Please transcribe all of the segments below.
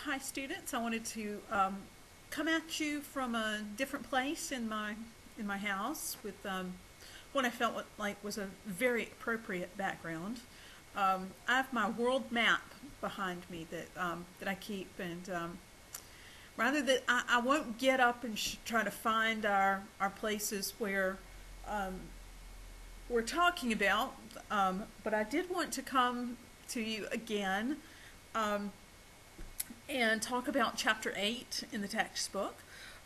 hi students. I wanted to come at you from a different place in my house with what I felt like was a very appropriate background. I have my world map behind me that I keep, and rather that I won't get up and try to find our places where we're talking about, but I did want to come to you again and talk about chapter 8 in the textbook.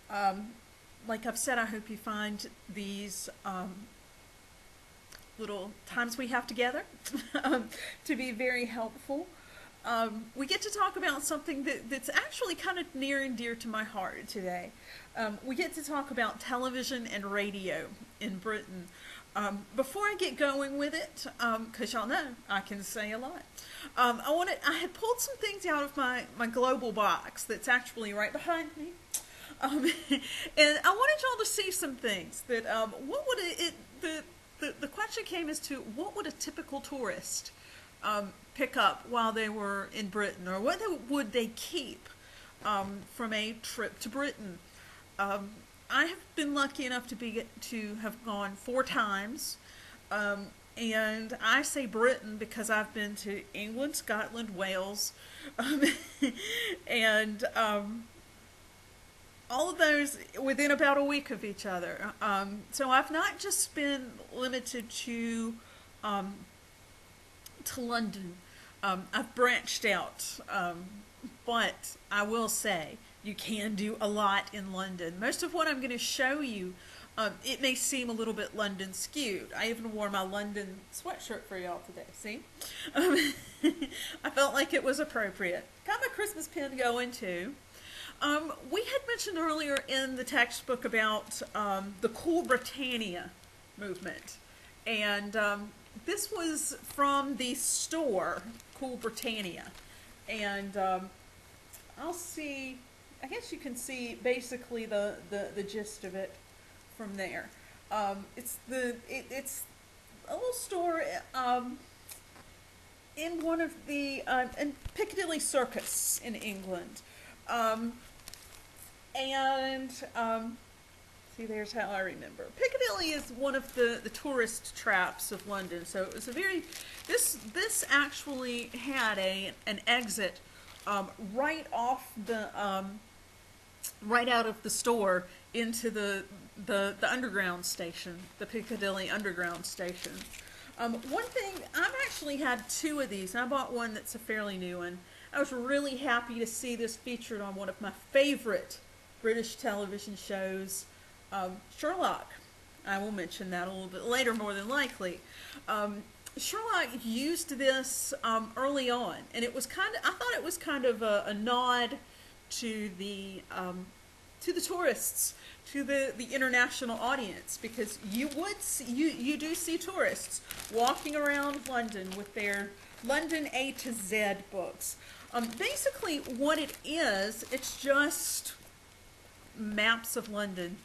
Like I've said, I hope you find these little times we have together to be very helpful. We get to talk about something that's actually kind of near and dear to my heart today. We get to talk about television and radio in Britain. Before I get going with it, because y'all know I can say a lot, I had pulled some things out of my global box that's actually right behind me. And I wanted y'all to see some things that what would the question came as to what would a typical tourist pick up while they were in Britain, or what would they keep from a trip to Britain. I have been lucky enough to have gone 4 times, and I say Britain because I've been to England, Scotland, Wales, and all of those within about a week of each other. So I've not just been limited to London. I've branched out, but I will say you can do a lot in London. Most of what I'm going to show you, it may seem a little bit London skewed. I even wore my London sweatshirt for y'all today, see? I felt like it was appropriate. Got my Christmas pin going too. We had mentioned earlier in the textbook about the Cool Britannia movement. And this was from the store, Cool Britannia. And I guess you can see basically the gist of it from there. It's a little store in one of the in Piccadilly Circus in England. See, there's how I remember. Piccadilly is one of the tourist traps of London. So it was this actually had an exit right off right out of the store into the underground station, the Piccadilly Underground Station. One thing, I've actually had 2 of these, and I bought one that's a fairly new one. I was really happy to see this featured on one of my favorite British television shows, Sherlock. I will mention that a little bit later, more than likely. Sherlock used this early on, and I thought it was kind of a nod to the tourists, to the international audience, because you do see tourists walking around London with their London A to Z books. Basically, what it is, it's just maps of London.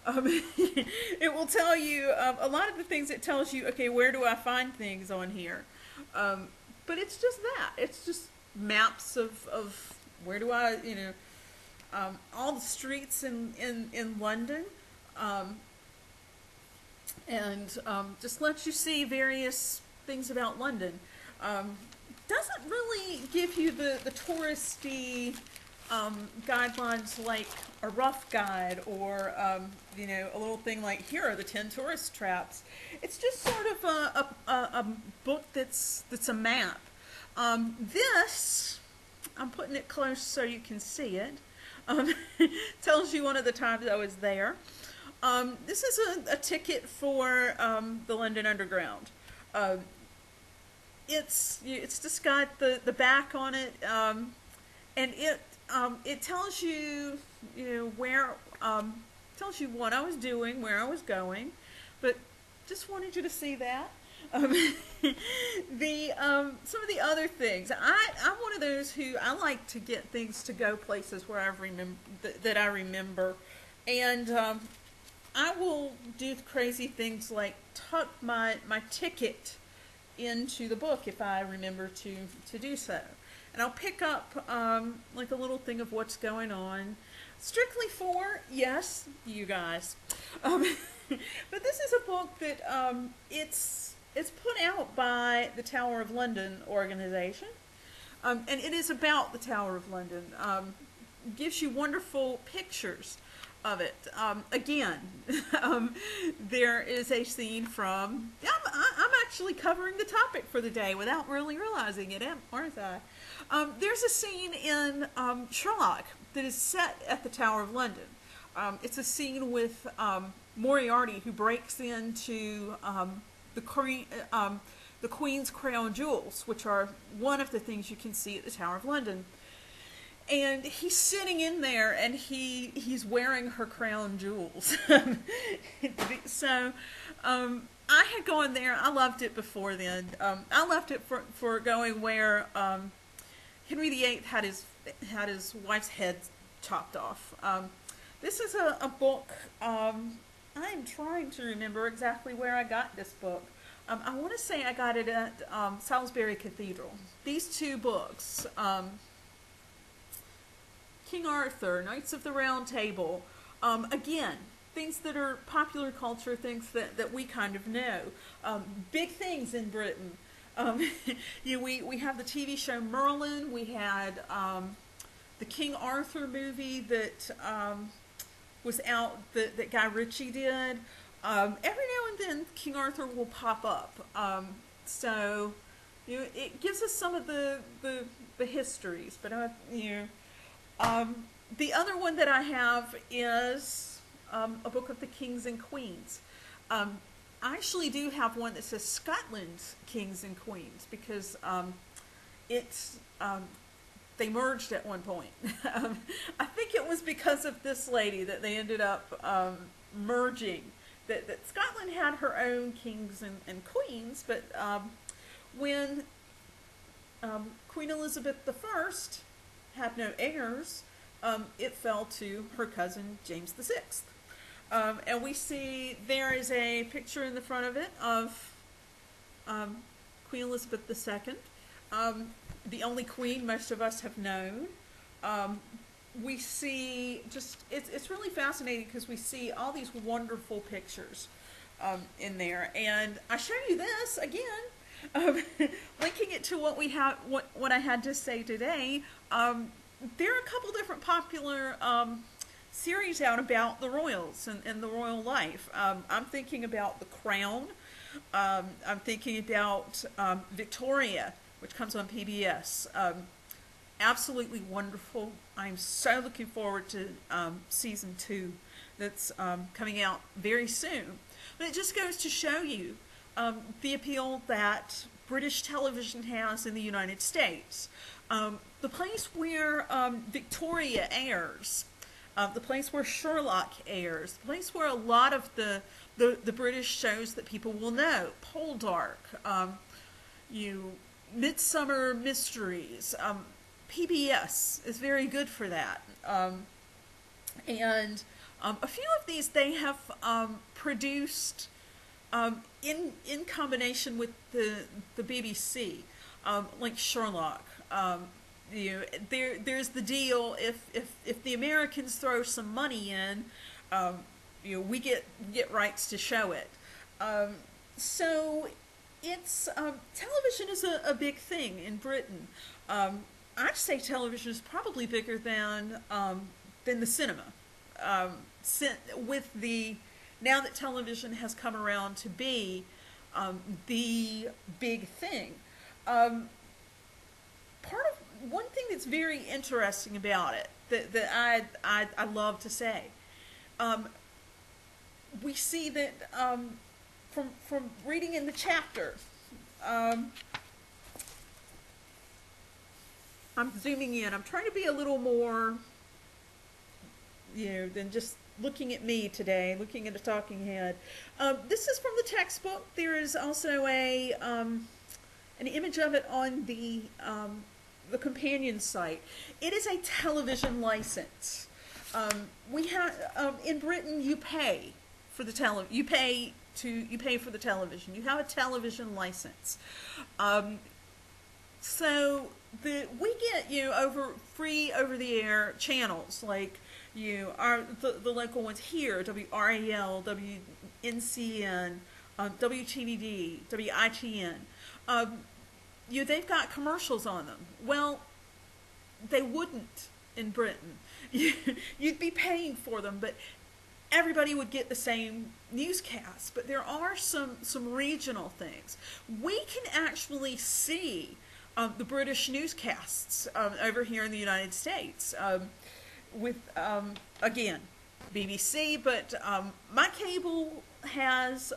It will tell you a lot of the things. It tells you, okay, where do I find things on here? But it's just that. It's just maps of where do I, all the streets in London, and just lets you see various things about London. Doesn't really give you the touristy guidelines like a rough guide or a little thing like, here are the 10 tourist traps. It's just sort of a book that's a map. This, I'm putting it close so you can see it. Tells you one of the times I was there. This is a ticket for the London Underground. It's just got the back on it, and it tells you where tells you what I was doing, where I was going, but just wanted you to see that. Some of the other things, I'm one of those who I like to get things to go places where I remember, and I will do crazy things like tuck my ticket into the book if I remember to do so. and I'll pick up like a little thing of what's going on. Strictly for, yes, you guys. Um, but this is a book that it's put out by the Tower of London organization, and it is about the Tower of London. Gives you wonderful pictures of it. Again, there is a scene from. I'm actually covering the topic for the day without really realizing it, aren't I? There's a scene in Sherlock that is set at the Tower of London. It's a scene with Moriarty, who breaks into the Queen's crown jewels, which are one of the things you can see at the Tower of London. And he's sitting in there, and he's wearing her crown jewels. So I had gone there. I loved it before then. I left it for going where Henry VIII had his wife's head chopped off. This is a book. I'm trying to remember exactly where I got this book. I want to say I got it at Salisbury Cathedral. These two books, King Arthur, Knights of the Round Table, again, things that are popular culture, things that we kind of know. Big things in Britain. We have the TV show Merlin. We had the King Arthur movie that was out that Guy Ritchie did. Every now and then King Arthur will pop up. So it gives us some of the histories. But the other one that I have is a book of the kings and queens. I actually do have one that says Scotland's Kings and Queens, because it's they merged at one point. I think it was because of this lady that they ended up merging. That Scotland had her own kings and queens, but when Queen Elizabeth I had no heirs, it fell to her cousin James VI. And we see there is a picture in the front of it of Queen Elizabeth II, the only queen most of us have known. We see it's really fascinating because we see all these wonderful pictures in there. And I show you this again, linking it to what I had to say today. There are a couple different popular series out about the royals and the royal life. I'm thinking about The Crown. I'm thinking about Victoria, which comes on PBS. Absolutely wonderful. I'm so looking forward to season 2 that's coming out very soon. But it just goes to show you the appeal that British television has in the United States. The place where Victoria airs, the place where Sherlock airs, the place where a lot of the British shows that people will know, Poldark, Midsummer Mysteries, PBS is very good for that. And a few of these they have produced in combination with the BBC, like Sherlock. There's the deal, if the Americans throw some money in, we get rights to show it. So it's television is a big thing in Britain. I'd say television is probably bigger than the cinema. Now that television has come around to be the big thing. One thing that's very interesting about it that I love to say, we see that from reading in the chapter. I'm zooming in. I'm trying to be a little more, than just looking at me today, looking at a talking head. This is from the textbook. There is also an image of it on the companion site. It is a television license. We have in Britain. You pay for the You pay for the television. You have a television license. So we get free over the air channels like the local ones here, WRAL, WNCN, WTVD, WITN. Um, they've got commercials on them. Well, they wouldn't in Britain. You'd be paying for them, but everybody would get the same newscasts. But there are some regional things. We can actually see the British newscasts over here in the United States with, again, BBC, but my cable has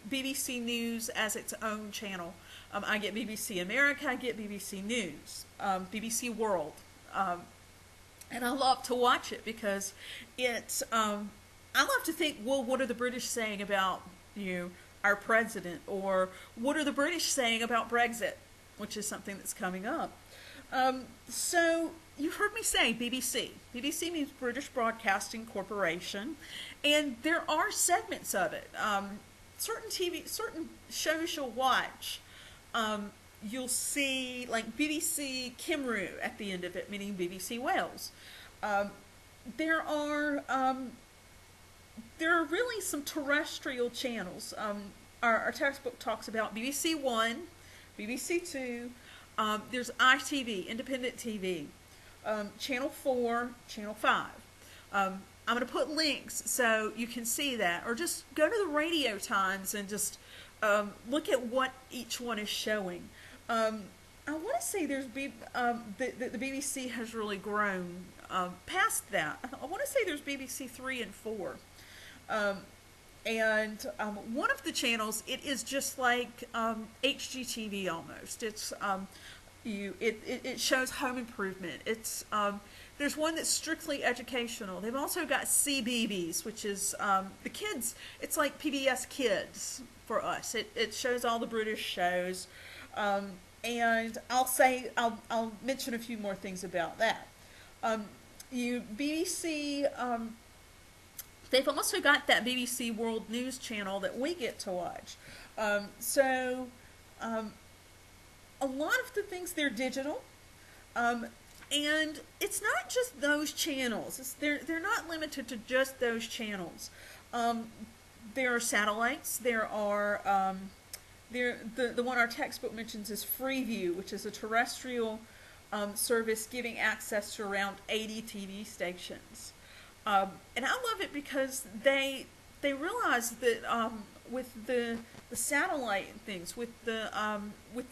BBC News as its own channel. I get BBC America, I get BBC News, BBC World, and I love to watch it because it's. I love to think, well, what are the British saying about our president, or what are the British saying about Brexit, which is something that's coming up. So you've heard me say BBC. BBC means British Broadcasting Corporation, and there are segments of it. Certain shows you'll watch. You'll see like BBC Cymru at the end of it, meaning BBC Wales. There are really some terrestrial channels. Our textbook talks about BBC One, BBC Two. There's ITV, Independent TV, Channel 4, Channel 5. I'm going to put links so you can see that, or just go to the Radio Times and just look at what each one is showing. I want to say the BBC has really grown past that. I want to say there's BBC 3 and 4. And one of the channels, it is just like HGTV almost. It's it shows home improvement. It's there's one that's strictly educational. They've also got CBeebies, which is the kids. It's like PBS Kids for us. It shows all the British shows, and I'll mention a few more things about that. BBC. They've also got that BBC World News channel that we get to watch. So a lot of the things, they're digital. And it's not just those channels. They're not limited to just those channels. There are satellites. There are the one our textbook mentions is Freeview, which is a terrestrial service giving access to around 80 TV stations. And I love it because they realize that with the satellite things, with the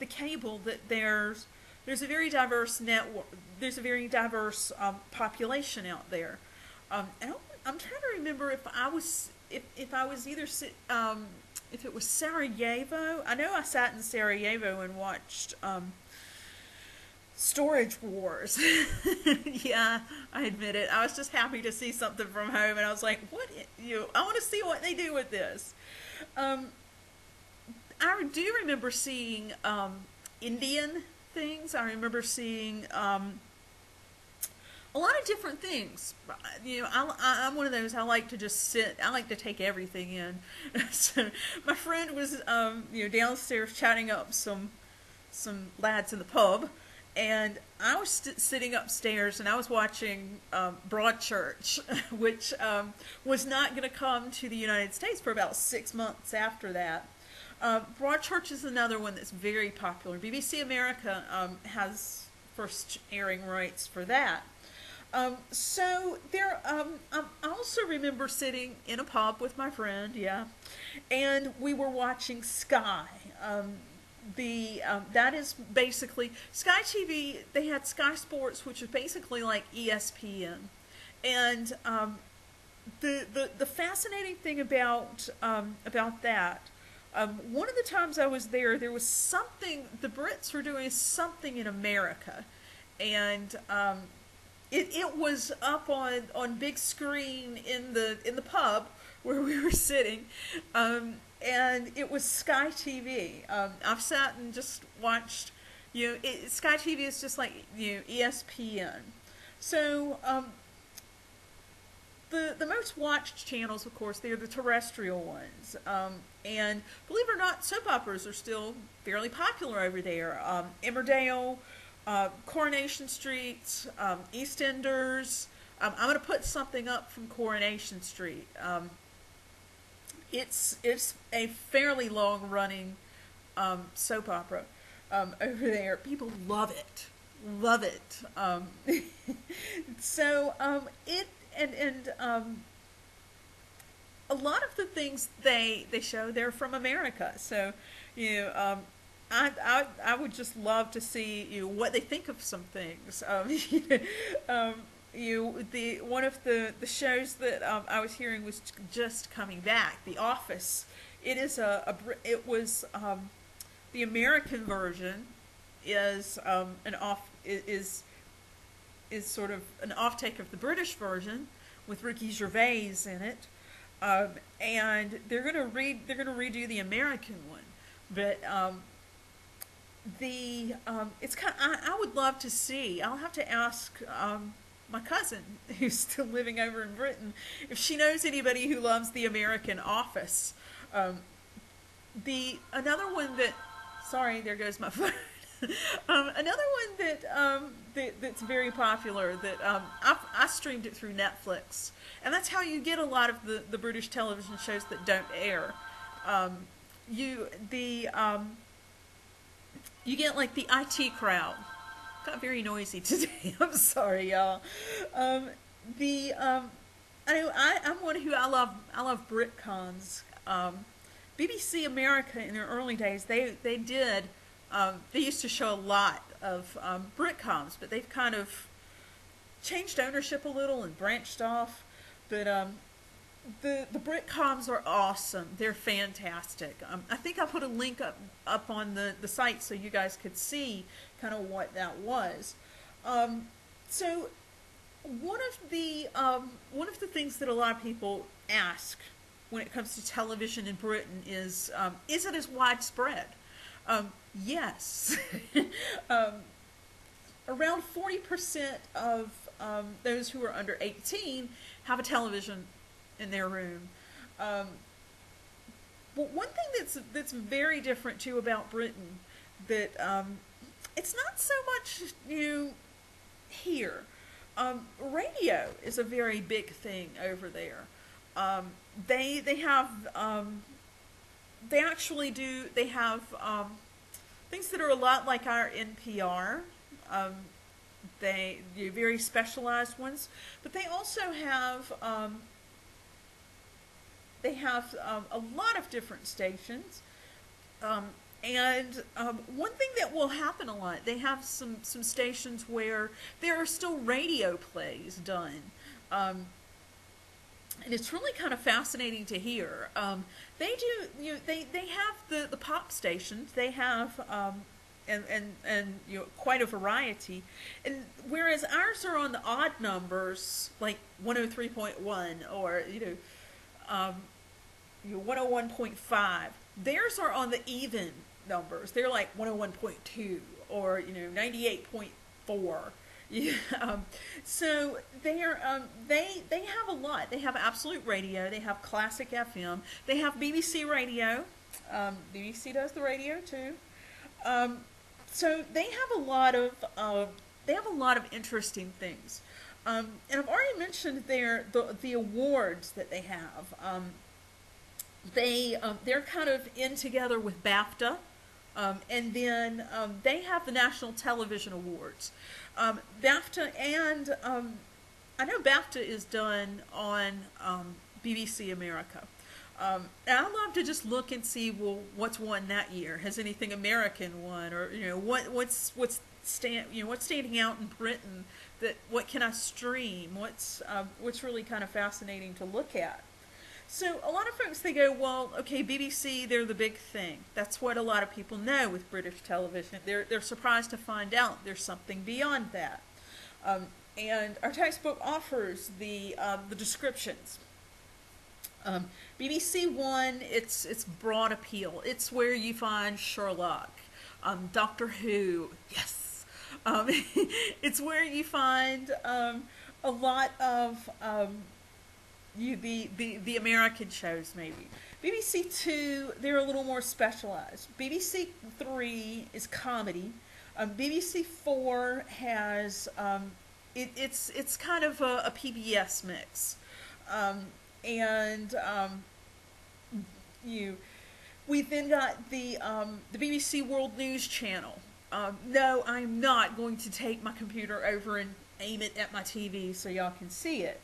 cable, that there's a very diverse network. There's a very diverse population out there. And I'm trying to remember if I was either if it was Sarajevo. I know I sat in Sarajevo and watched Storage Wars. Yeah, I admit it. I was just happy to see something from home, and I was like, "What? I want to see what they do with this." I do remember seeing Indian things. I remember seeing a lot of different things. I'm one of those. I like to just sit. I like to take everything in. So my friend was downstairs chatting up some lads in the pub. And I was sitting upstairs, and I was watching Broadchurch, which was not going to come to the United States for about 6 months after that. Broadchurch is another one that's very popular. BBC America has first airing rights for that. So there, I also remember sitting in a pub with my friend, and we were watching Sky. That is basically Sky TV. They had Sky Sports, which is basically like ESPN, and the fascinating thing about that. One of the times I was there was something the Brits were doing something in America, and it was up on big screen in the pub where we were sitting. And it was Sky TV. I've sat and just watched, Sky TV is just like, ESPN. So, the most watched channels, of course, they're the terrestrial ones. And believe it or not, soap operas are still fairly popular over there. Emmerdale, Coronation Street, EastEnders. I'm going to put something up from Coronation Street. It's a fairly long running soap opera over there. People love it, love it. So it and a lot of the things they show, they're from America. So you know, I would just love to see what they think of some things. The one of the shows that I was hearing was just coming back, The Office. It is it was the American version is is sort of an offtake of the British version with Ricky Gervais in it, and they're gonna redo the American one, but it's kind. I would love to see. I'll have to ask my cousin who's still living over in Britain if she knows anybody who loves the American Office. Another one that, sorry, there goes my phone. Another one that's very popular that I streamed it through Netflix, and that's how you get a lot of the British television shows that don't air. You get like the IT Crowd. Got very noisy today. I'm sorry, y'all. I'm one who I love Britcoms. BBC America in their early days, they used to show a lot of Britcoms, but they've kind of changed ownership a little and branched off. But the Britcoms are awesome. They're fantastic. I think I put a link up on the site so you guys could see kind of what that was. So one of the things that a lot of people ask when it comes to television in Britain is it as widespread? Yes. Around 40% of those who are under 18 have a television in their room. But one thing that's very different too about Britain, that it's not so much here. Radio is a very big thing over there. They have things that are a lot like our NPR. They're very specialized ones, but they also have a lot of different stations. And one thing that will happen a lot, they have some stations where there are still radio plays done. And it's really kind of fascinating to hear. They have the pop stations. They have and quite a variety. And whereas ours are on the odd numbers, like 103.1 or 101.5, theirs are on the even numbers. They're like 101.2 or 98.4. Yeah, so they have a lot. They have Absolute Radio. They have Classic FM. They have BBC Radio. BBC does the radio too. So they have a lot of interesting things. And I've already mentioned the awards that they have. They're kind of in together with BAFTA, and then they have the National Television Awards. BAFTA and I know BAFTA is done on BBC America. And I love to just look and see, well, what's won that year? Has anything American won, or what's standing out in Britain? What can I stream? What's really kind of fascinating to look at. So a lot of folks, they go, well, okay, BBC, they're the big thing. That's what a lot of people know with British television. They're surprised to find out there's something beyond that. And our textbook offers the descriptions. BBC One, it's broad appeal. It's where you find Sherlock, Doctor Who, yes. It's where you find a lot of the American shows, maybe. BBC Two, they're a little more specialized. BBC Three is comedy. BBC Four has it's kind of a PBS mix, um, and you we've then got the BBC World News Channel. No, I'm not going to take my computer over and aim it at my TV so y'all can see it.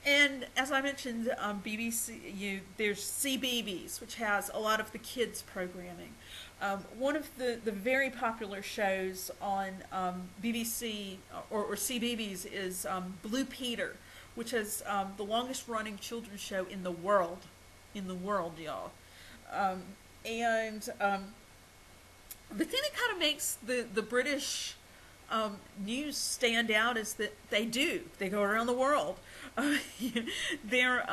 And as I mentioned, there's CBeebies, which has a lot of the kids programming. One of the very popular shows on BBC or CBeebies is Blue Peter, which is the longest running children's show in the world. In the world, y'all. And the thing that kind of makes the British news stand out is that they go around the world. They're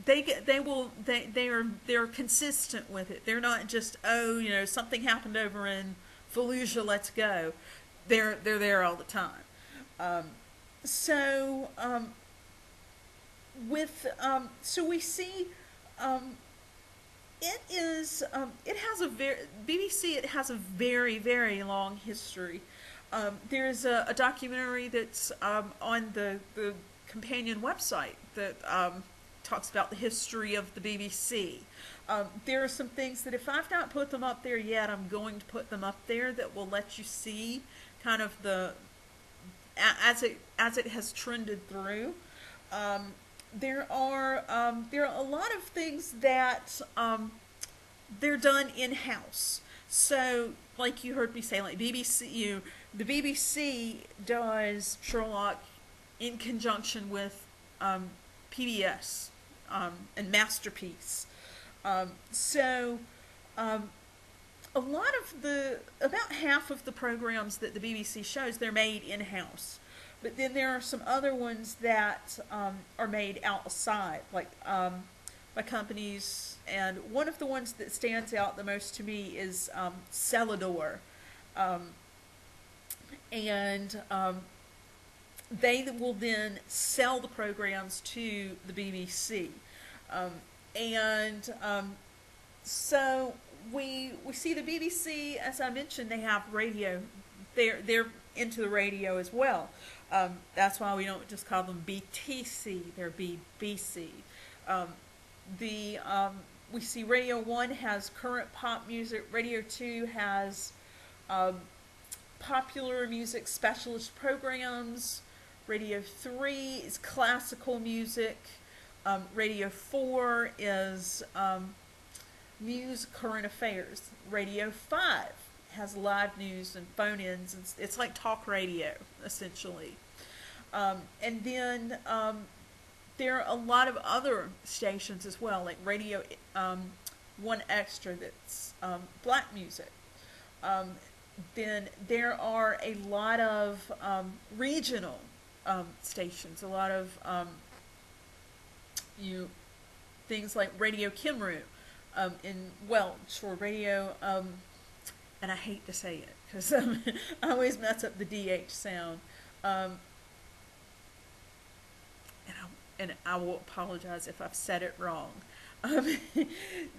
they're consistent with it. They're not just, oh, something happened over in Fallujah, let's go. They're there all the time. So we see it has a BBC. It has a very, very long history. There's a documentary that's on the companion website that talks about the history of the BBC. There are some things that if I've not put them up there yet, I'm going to put them up there that will let you see kind of as it has trended through. There are a lot of things that they're done in-house. So, like you heard me say, like BBC, the BBC does Sherlock in conjunction with PBS and Masterpiece. A lot of about half of the programs that the BBC shows, they're made in-house. But then there are some other ones that are made outside, like by companies. And one of the ones that stands out the most to me is Celador. They will then sell the programs to the BBC. So we see the BBC, as I mentioned, they have radio. They're into the radio as well. That's why we don't just call them BTC, they're BBC. We see Radio 1 has current pop music, Radio 2 has popular music specialist programs, Radio 3 is classical music, Radio 4 is news, current affairs, Radio 5 has live news and phone-ins, and it's like talk radio, essentially. And then there are a lot of other stations as well, like Radio 1 Extra that's black music. Then there are a lot of regional stations, a lot of things like Radio Kimru in Welsh, or Radio, and I hate to say it because I always mess up the DH sound. And I will apologize if I've said it wrong.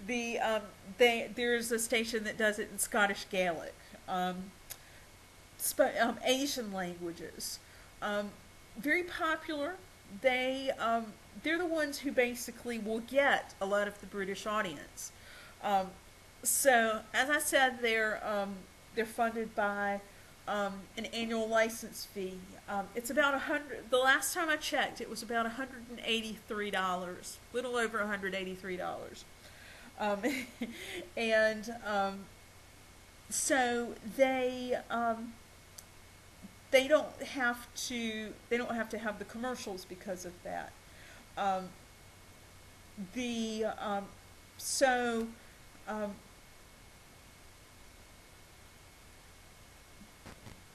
There's a station that does it in Scottish Gaelic, Asian languages, very popular. They're the ones who basically will get a lot of the British audience. So as I said, they're funded by an annual license fee. It's about $100. The last time I checked, it was about $183, little over $183. So they don't have to have the commercials because of that.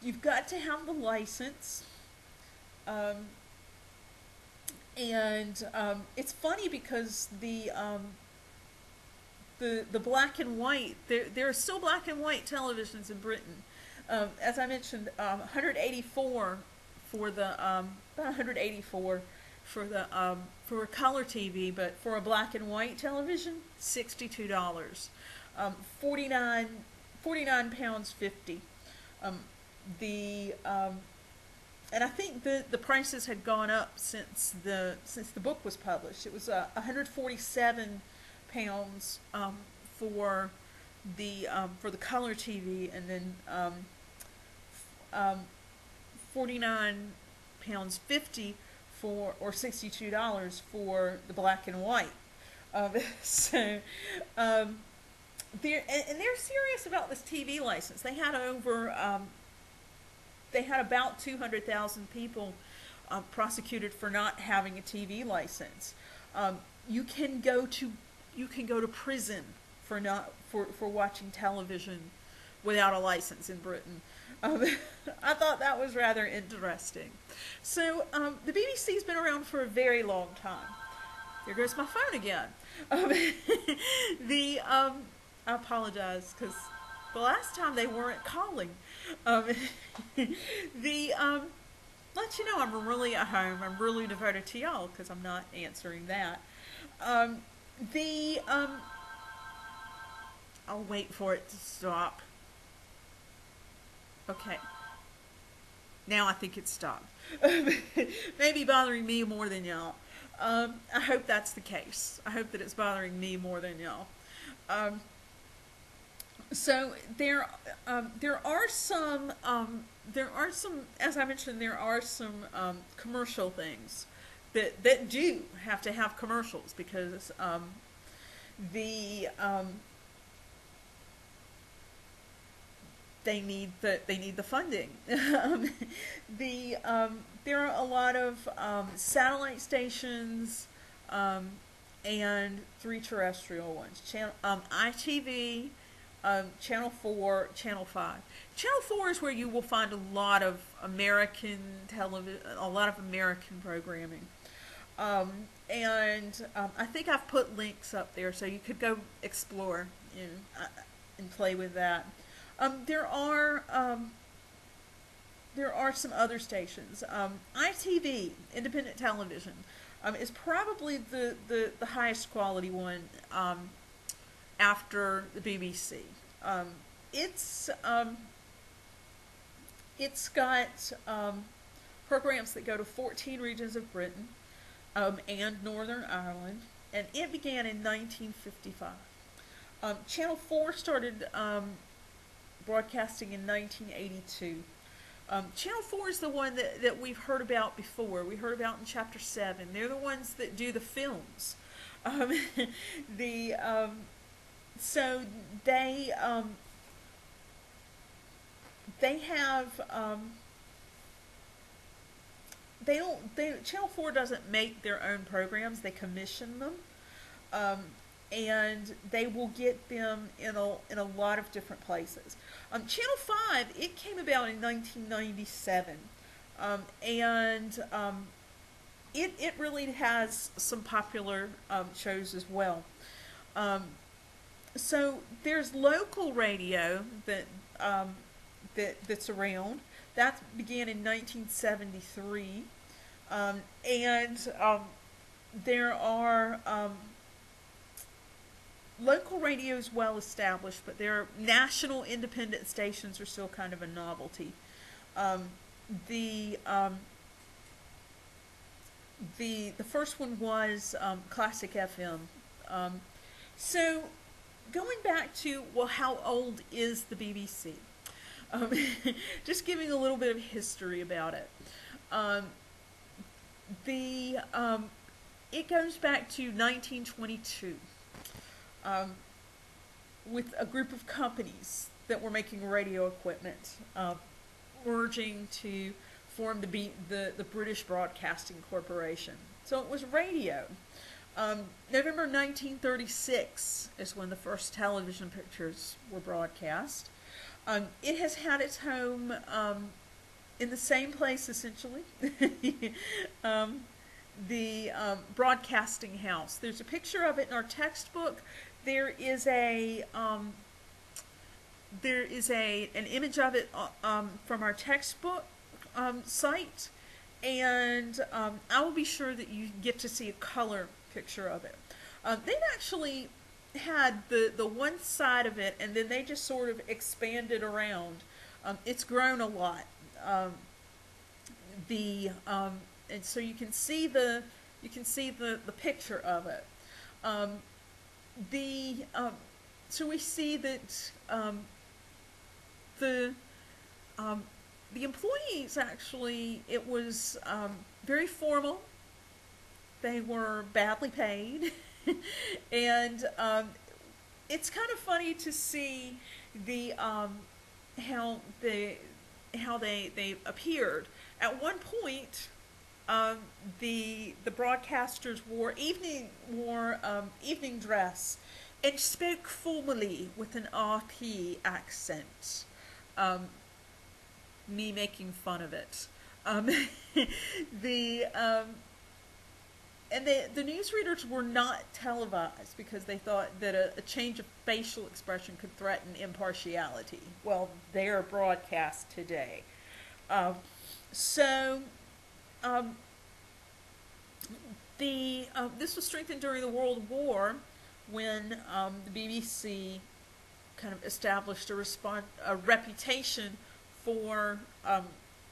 You've got to have the license, it's funny because the black and white, there are still black and white televisions in Britain. As I mentioned, 184 for the about 184 for the for a color TV, but for a black and white television, $62. 49 £49.50. Um, the and I think the prices had gone up since the book was published. It was £147 for the color TV, and then um, £49.50 for, or $62 for the black and white. So they're serious about this TV license. They had about 200,000 people prosecuted for not having a TV license. You can go to prison for not for watching television without a license in Britain. I thought that was rather interesting. So the BBC's been around for a very long time. There goes my phone again. I apologize because the last time they weren't calling. Let you know I'm really at home. I'm really devoted to y'all because I'm not answering that. I'll wait for it to stop. Okay. Now I think it stopped. Maybe bothering me more than y'all. I hope that's the case. I hope that it's bothering me more than y'all. So there are some, as I mentioned, there are some commercial things that do have to have commercials because they need the funding. There are a lot of satellite stations and 3 terrestrial ones. ITV, Channel 4, Channel 5. Channel 4 is where you will find a lot of American television, a lot of American programming. I think I've put links up there so you could go explore and play with that. There are some other stations. ITV, Independent Television, is probably the highest quality one after the BBC. It's got programs that go to 14 regions of Britain and Northern Ireland, and it began in 1955. Channel 4 started broadcasting in 1982. Channel 4 is the one that we've heard about before. We heard about in Chapter 7. They're the ones that do the films. So they have Channel 4 doesn't make their own programs. They commission them. And they will get them in a lot of different places. Channel 5, it came about in 1997, it really has some popular shows as well. So there's local radio that's around. That began in 1973, there are local radio is well established, but their national independent stations are still kind of a novelty. The first one was Classic FM. So going back to, well, how old is the BBC? Just giving a little bit of history about it. It goes back to 1922. With a group of companies that were making radio equipment, merging to form the British Broadcasting Corporation. So it was radio. November 1936 is when the first television pictures were broadcast. It has had its home in the same place, essentially. The Broadcasting House. There's a picture of it in our textbook. There is an image of it from our textbook site, and I will be sure that you get to see a color picture of it. They've actually had the one side of it, and then they just sort of expanded around. It's grown a lot. The and so you can see the picture of it. Um, the so we see that the um, the employees actually, it was very formal. They were badly paid, and it's kind of funny to see the how they how they appeared. At one point, um, the broadcasters wore evening dress and spoke formally with an RP accent. Um, me making fun of it. Um, the and the newsreaders were not televised because they thought that a change of facial expression could threaten impartiality. Well, they're broadcast today. Um, so um, the this was strengthened during the World War when the BBC kind of established a reputation for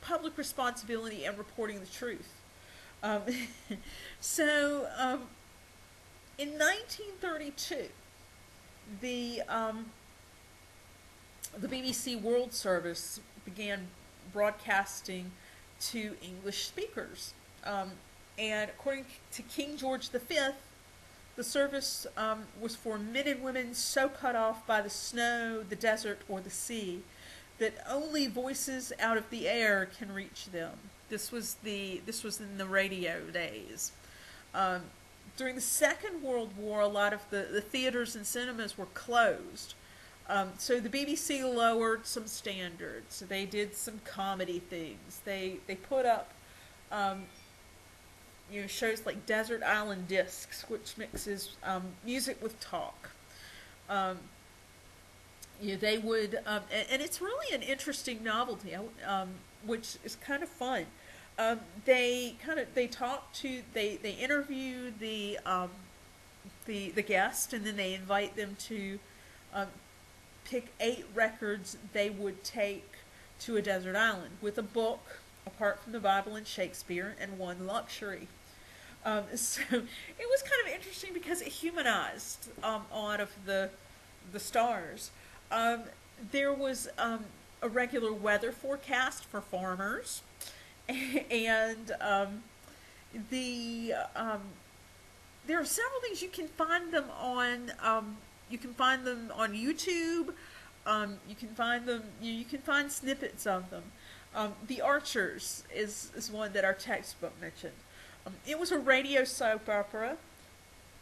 public responsibility and reporting the truth. Um, so in 1932, the um, the BBC World Service began broadcasting to English speakers, and according to King George V, the service was for men and women so cut off by the snow, the desert, or the sea that only voices out of the air can reach them. This was in the radio days. Um, During the Second World War, a lot of the theaters and cinemas were closed. So the BBC lowered some standards. They did some comedy things. They put up shows like Desert Island Discs, which mixes music with talk. Um, they would, and it's really an interesting novelty, which is kind of fun. They talk to they interview the guest, and then they invite them to um, pick 8 records they would take to a desert island with a book apart from the Bible and Shakespeare and one luxury. So it was kind of interesting because it humanized all of the stars. Um, there was a regular weather forecast for farmers, and the there are several things you can find them on. You can find them on YouTube. You can find them. You can find snippets of them. The Archers is one that our textbook mentioned. It was a radio soap opera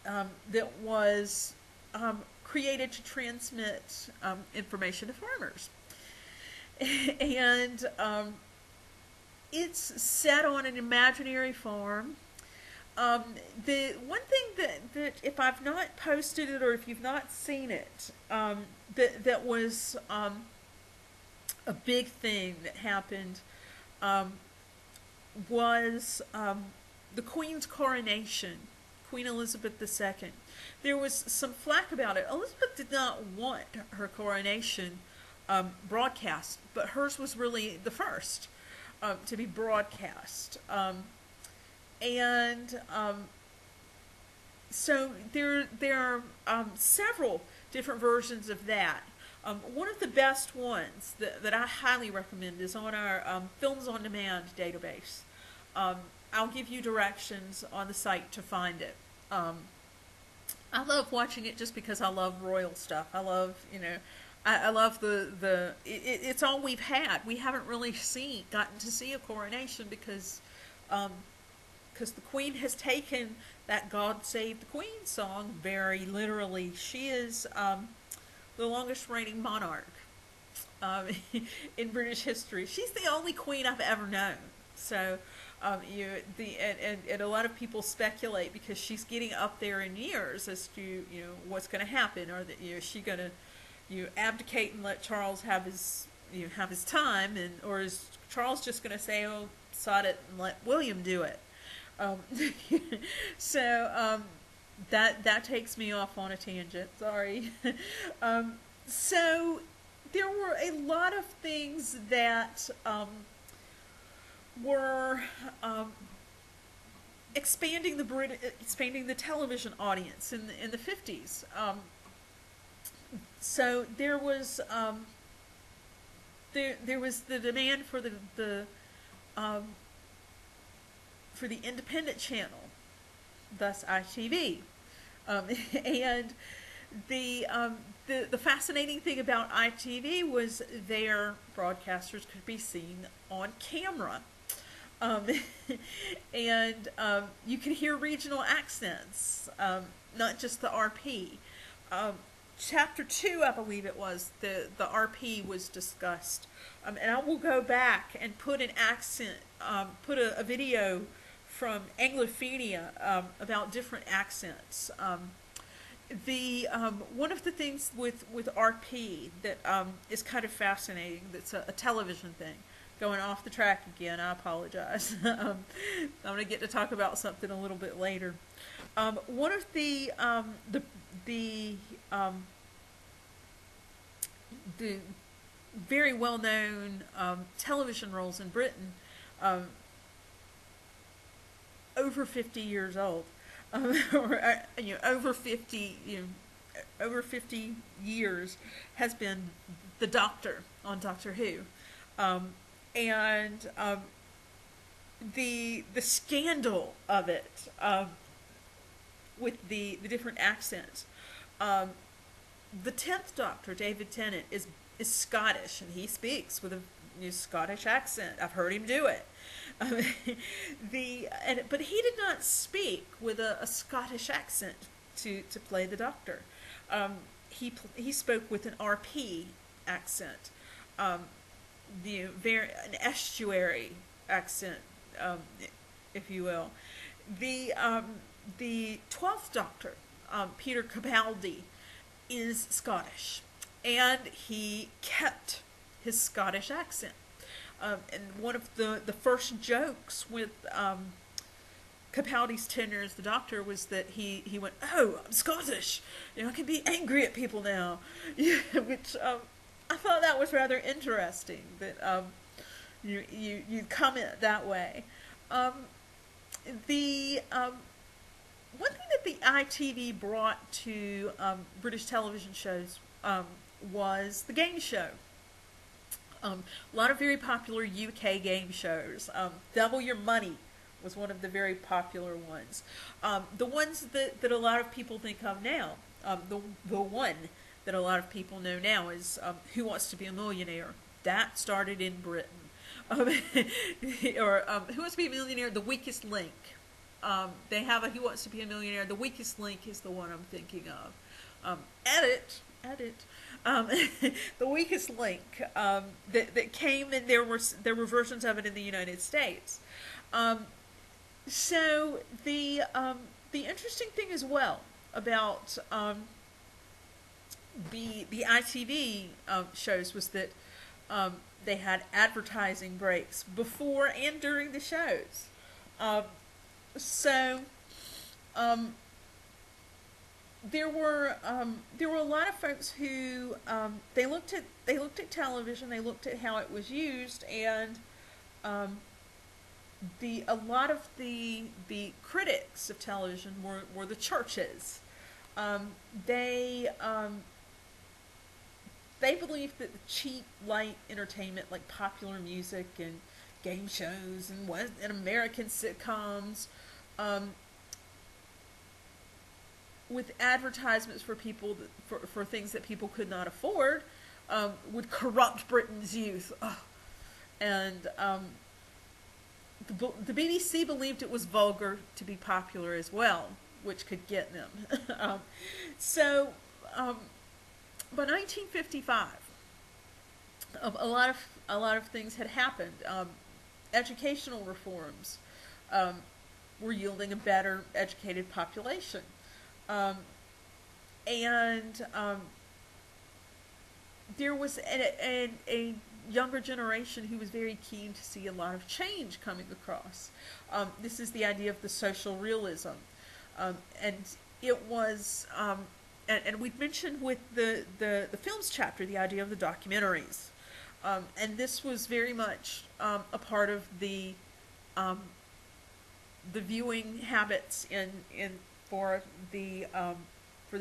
that was created to transmit information to farmers. And it's set on an imaginary farm. The one thing that if I've not posted it or if you've not seen it, that was a big thing that happened was the Queen's coronation, Queen Elizabeth II. There was some flack about it. Elizabeth did not want her coronation broadcast, but hers was really the first to be broadcast. And so there are several different versions of that. One of the best ones that I highly recommend is on our Films on Demand database. I'll give you directions on the site to find it. I love watching it just because I love royal stuff. I love, I love it's all we've had. We haven't really gotten to see a coronation because the Queen has taken that God Save the Queen song very literally. She is the longest reigning monarch in British history. She's the only queen I've ever known. So and a lot of people speculate because she's getting up there in years as to what's going to happen, or that is she going to abdicate and let Charles have his have his time, or is Charles just going to say, oh, sod it, and let William do it? So that takes me off on a tangent. Sorry. So there were a lot of things that were expanding the television audience in the 50s. So there was the demand for um, the independent channel, thus ITV, and the fascinating thing about ITV was their broadcasters could be seen on camera. Um, and you could hear regional accents, not just the RP. Um, Chapter 2, I believe it was, the RP was discussed. And I will go back and put an accent, put a video from Anglophenia about different accents. One of the things with RP that is kind of fascinating, that's a television thing, going off the track again, I apologize. I'm going to get to talk about something a little bit later. One of the very well-known television roles in Britain, over 50 years old, or over 50, over 50 years, has been the Doctor on Doctor Who, and the scandal of it, with the different accents. The 10th Doctor, David Tennant, is Scottish, and he speaks with a Scottish accent. I've heard him do it. But he did not speak with a Scottish accent to play the Doctor. He spoke with an RP accent, an estuary accent, if you will. The 12th Doctor, Peter Capaldi, is Scottish, and he kept his Scottish accent. And one of the first jokes with Capaldi's tenure as the Doctor was that he went, "Oh, I'm Scottish. I can be angry at people now," which I thought that was rather interesting. That you comment that way. One thing that the ITV brought to British television shows was the game show. A lot of very popular UK game shows. Double Your Money was one of the very popular ones. The ones that a lot of people think of now, the one that a lot of people know now is Who Wants to Be a Millionaire. That started in Britain. Or Who Wants to Be a Millionaire? The Weakest Link. They have a Who Wants to Be a Millionaire. The Weakest Link is the one I'm thinking of. Edit. The Weakest Link that came, and there were versions of it in the United States. So the interesting thing as well about the ITV shows was that they had advertising breaks before and during the shows. There were a lot of folks who they looked at television, they looked at how it was used, and a lot of the critics of television were the churches. They believed that the cheap, light entertainment like popular music and game shows and American sitcoms, with advertisements for people for things that people could not afford, would corrupt Britain's youth. And the BBC believed it was vulgar to be popular as well, which could get them. By 1955, a lot of things had happened. Educational reforms were yielding a better educated population. There was a younger generation who was very keen to see a lot of change coming across. This is the idea of the social realism. And it was, and we'd mentioned with the films chapter the idea of the documentaries. And this was very much a part of um, the viewing habits in for the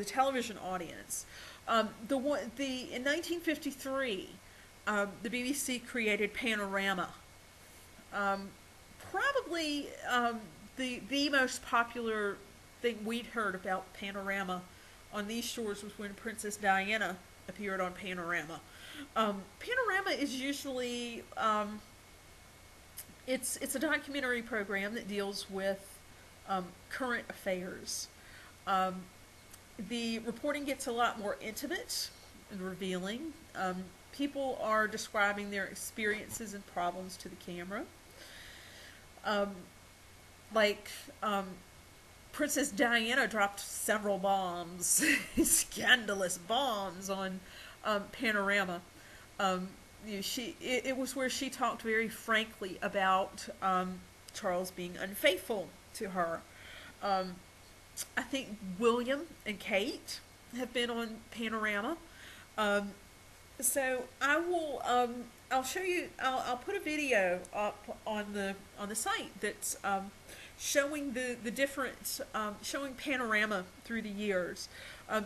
television audience. In 1953, the BBC created Panorama. Um, Probably the most popular thing we'd heard about Panorama on these shores was when Princess Diana appeared on Panorama. Panorama is usually it's a documentary program that deals with current affairs. Um, the reporting gets a lot more intimate and revealing. People are describing their experiences and problems to the camera. Um, like Princess Diana dropped several bombs, scandalous bombs on Panorama. It was where she talked very frankly about Charles being unfaithful to her. Um, I think William and Kate have been on Panorama. Um, so I'll show you. I'll put a video up on the site that's showing the different showing Panorama through the years.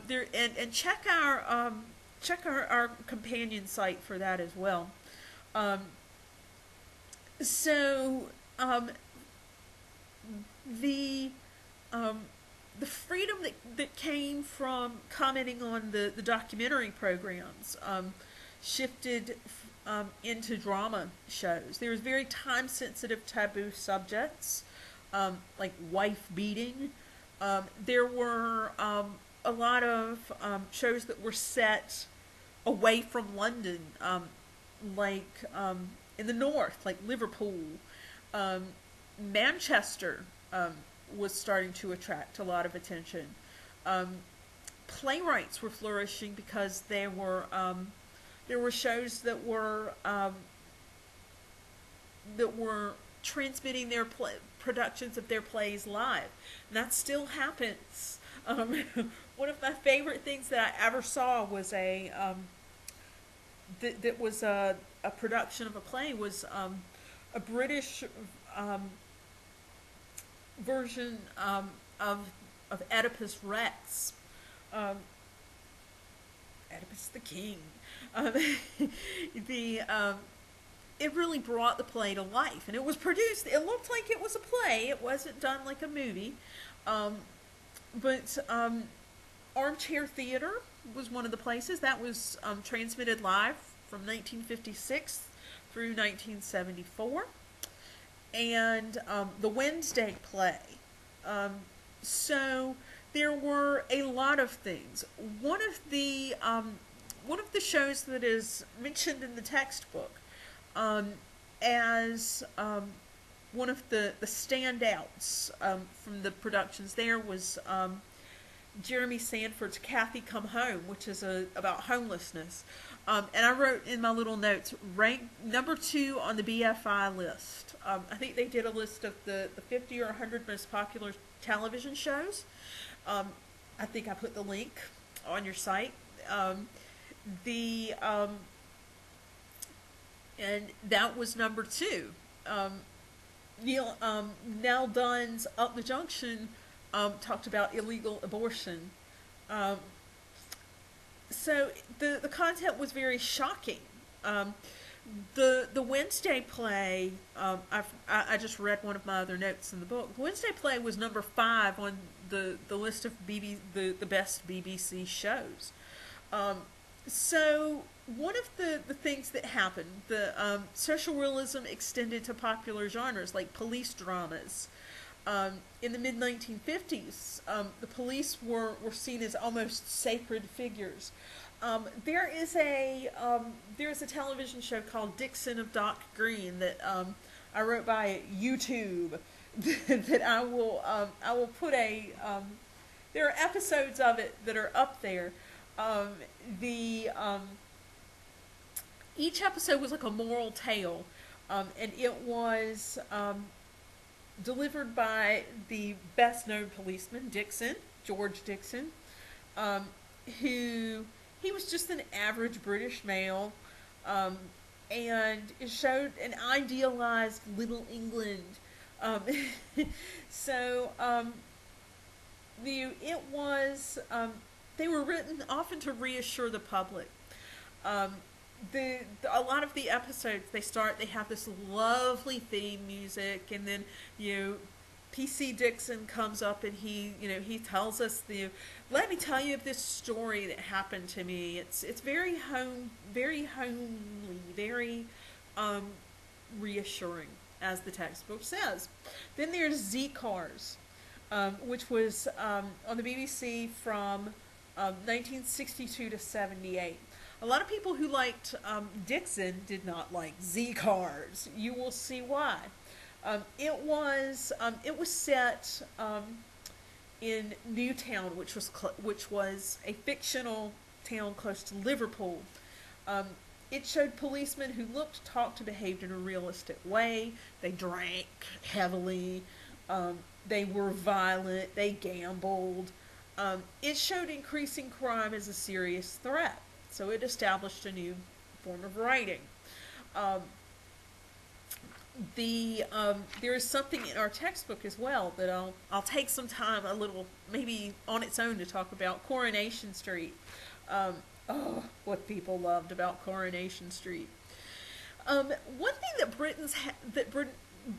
There and check our companion site for that as well. Um, so the um, the freedom that came from commenting on the documentary programs shifted into drama shows. There was very time sensitive taboo subjects like wife beating. There were a lot of shows that were set away from London, like in the north, like Liverpool. Um, Manchester was starting to attract a lot of attention. Um, Playwrights were flourishing because there were shows that were transmitting their productions of their plays live, and that still happens. One of my favorite things that I ever saw was that was a production of a play was a British version of Oedipus Rex, um, Oedipus the King. Um, the It really brought the play to life, and it was produced. It looked like it was a play. It wasn't done like a movie, but Armchair Theater was one of the places that was transmitted live from 1956 through 1974, and the Wednesday play. So there were a lot of things. One of the shows that is mentioned in the textbook as one of the standouts from the productions there was Jeremy Sanford's Kathy Come Home, which is about homelessness. And I wrote in my little notes, rank number 2 on the BFI list. I think they did a list of the 50 or 100 most popular television shows. I think I put the link on your site. And that was number 2. Nell Dunn's Up the Junction talked about illegal abortion. So the content was very shocking. The Wednesday play, I just read one of my other notes in the book. The Wednesday play was number 5 on the list of the best BBC shows. So one of the things that happened, the social realism extended to popular genres like police dramas. In the mid-1950s, the police were seen as almost sacred figures. There is a television show called Dixon of Dock Green that I wrote by YouTube that I will put there are episodes of it that are up there. Each episode was like a moral tale, and it was delivered by the best known policeman, Dixon, George Dixon, um, who he was just an average British male, um, and it showed an idealized Little England. Um, so it was they were written often to reassure the public. Um, a lot of the episodes they have this lovely theme music, and then you know PC Dixon comes up and he tells us let me tell you of this story that happened to me. It's very homely, very um, reassuring, as the textbook says. Then there's Z Cars, which was on the BBC from 1962 to 78. A lot of people who liked Dixon did not like Z Cars. You will see why. It was set in Newtown, which was a fictional town close to Liverpool. Um, it showed policemen who looked, talked, and behaved in a realistic way. They drank heavily. They were violent. They gambled. It showed increasing crime as a serious threat. So it established a new form of writing. Um, there is something in our textbook as well that I'll take some time, a little maybe on its own, to talk about. Coronation Street. Oh, what people loved about Coronation Street. One thing that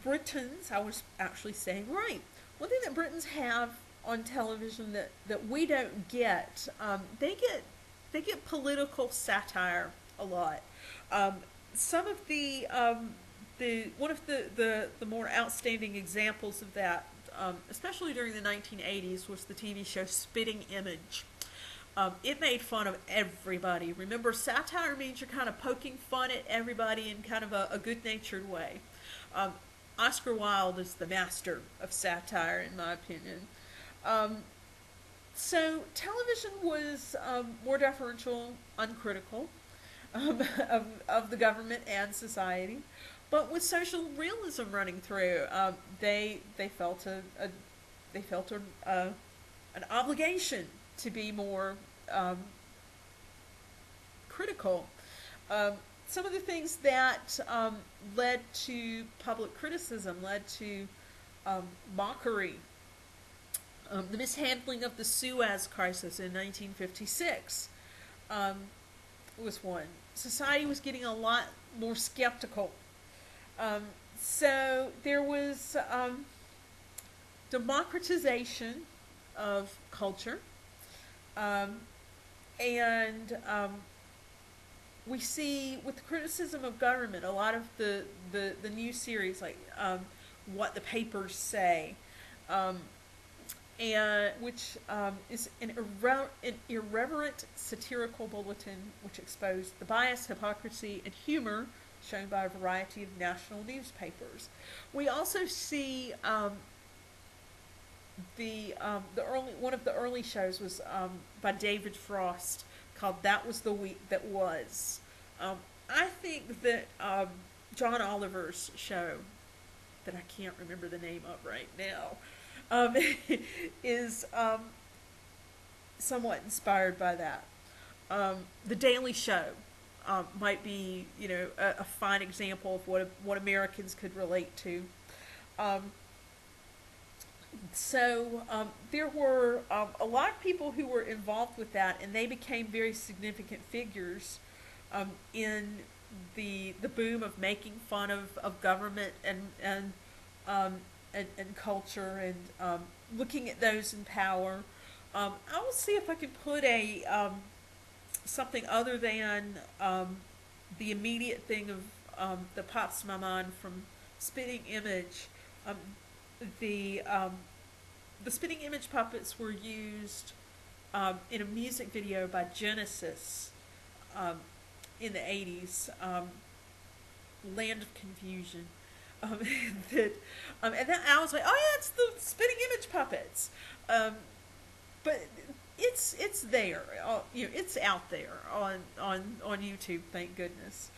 Britons, I was actually saying right. One thing that Britons have on television that we don't get, they get political satire a lot. Some of one of the more outstanding examples of that, especially during the 1980s, was the TV show Spitting Image. It made fun of everybody. Remember, satire means you're kind of poking fun at everybody in kind of a good-natured way. Oscar Wilde is the master of satire, in my opinion. So television was more deferential, uncritical of the government and society, but with social realism running through, they felt an obligation to be more critical. Some of the things that led to public criticism led to mockery. The mishandling of the Suez Crisis in 1956 was one. Society was getting a lot more skeptical. So there was democratization of culture. And we see, with the criticism of government, a lot of the new series, like What the Papers Say, and which is an irreverent satirical bulletin which exposed the bias, hypocrisy, and humor shown by a variety of national newspapers. We also see one of the early shows was by David Frost, called That Was the Week That Was. I think that John Oliver's show, that I can't remember the name of right now, is somewhat inspired by that. The Daily Show might be, a fine example of what Americans could relate to. There were a lot of people who were involved with that, and they became very significant figures in the boom of making fun of government and culture, and looking at those in power. I will see if I can put something other than the immediate thing that pops to my mind from Spitting Image. The Spitting Image puppets were used in a music video by Genesis in the 80s, Land of Confusion. And then I was like, oh yeah, it's the Spitting Image puppets. But it's there, it's out there on YouTube, thank goodness.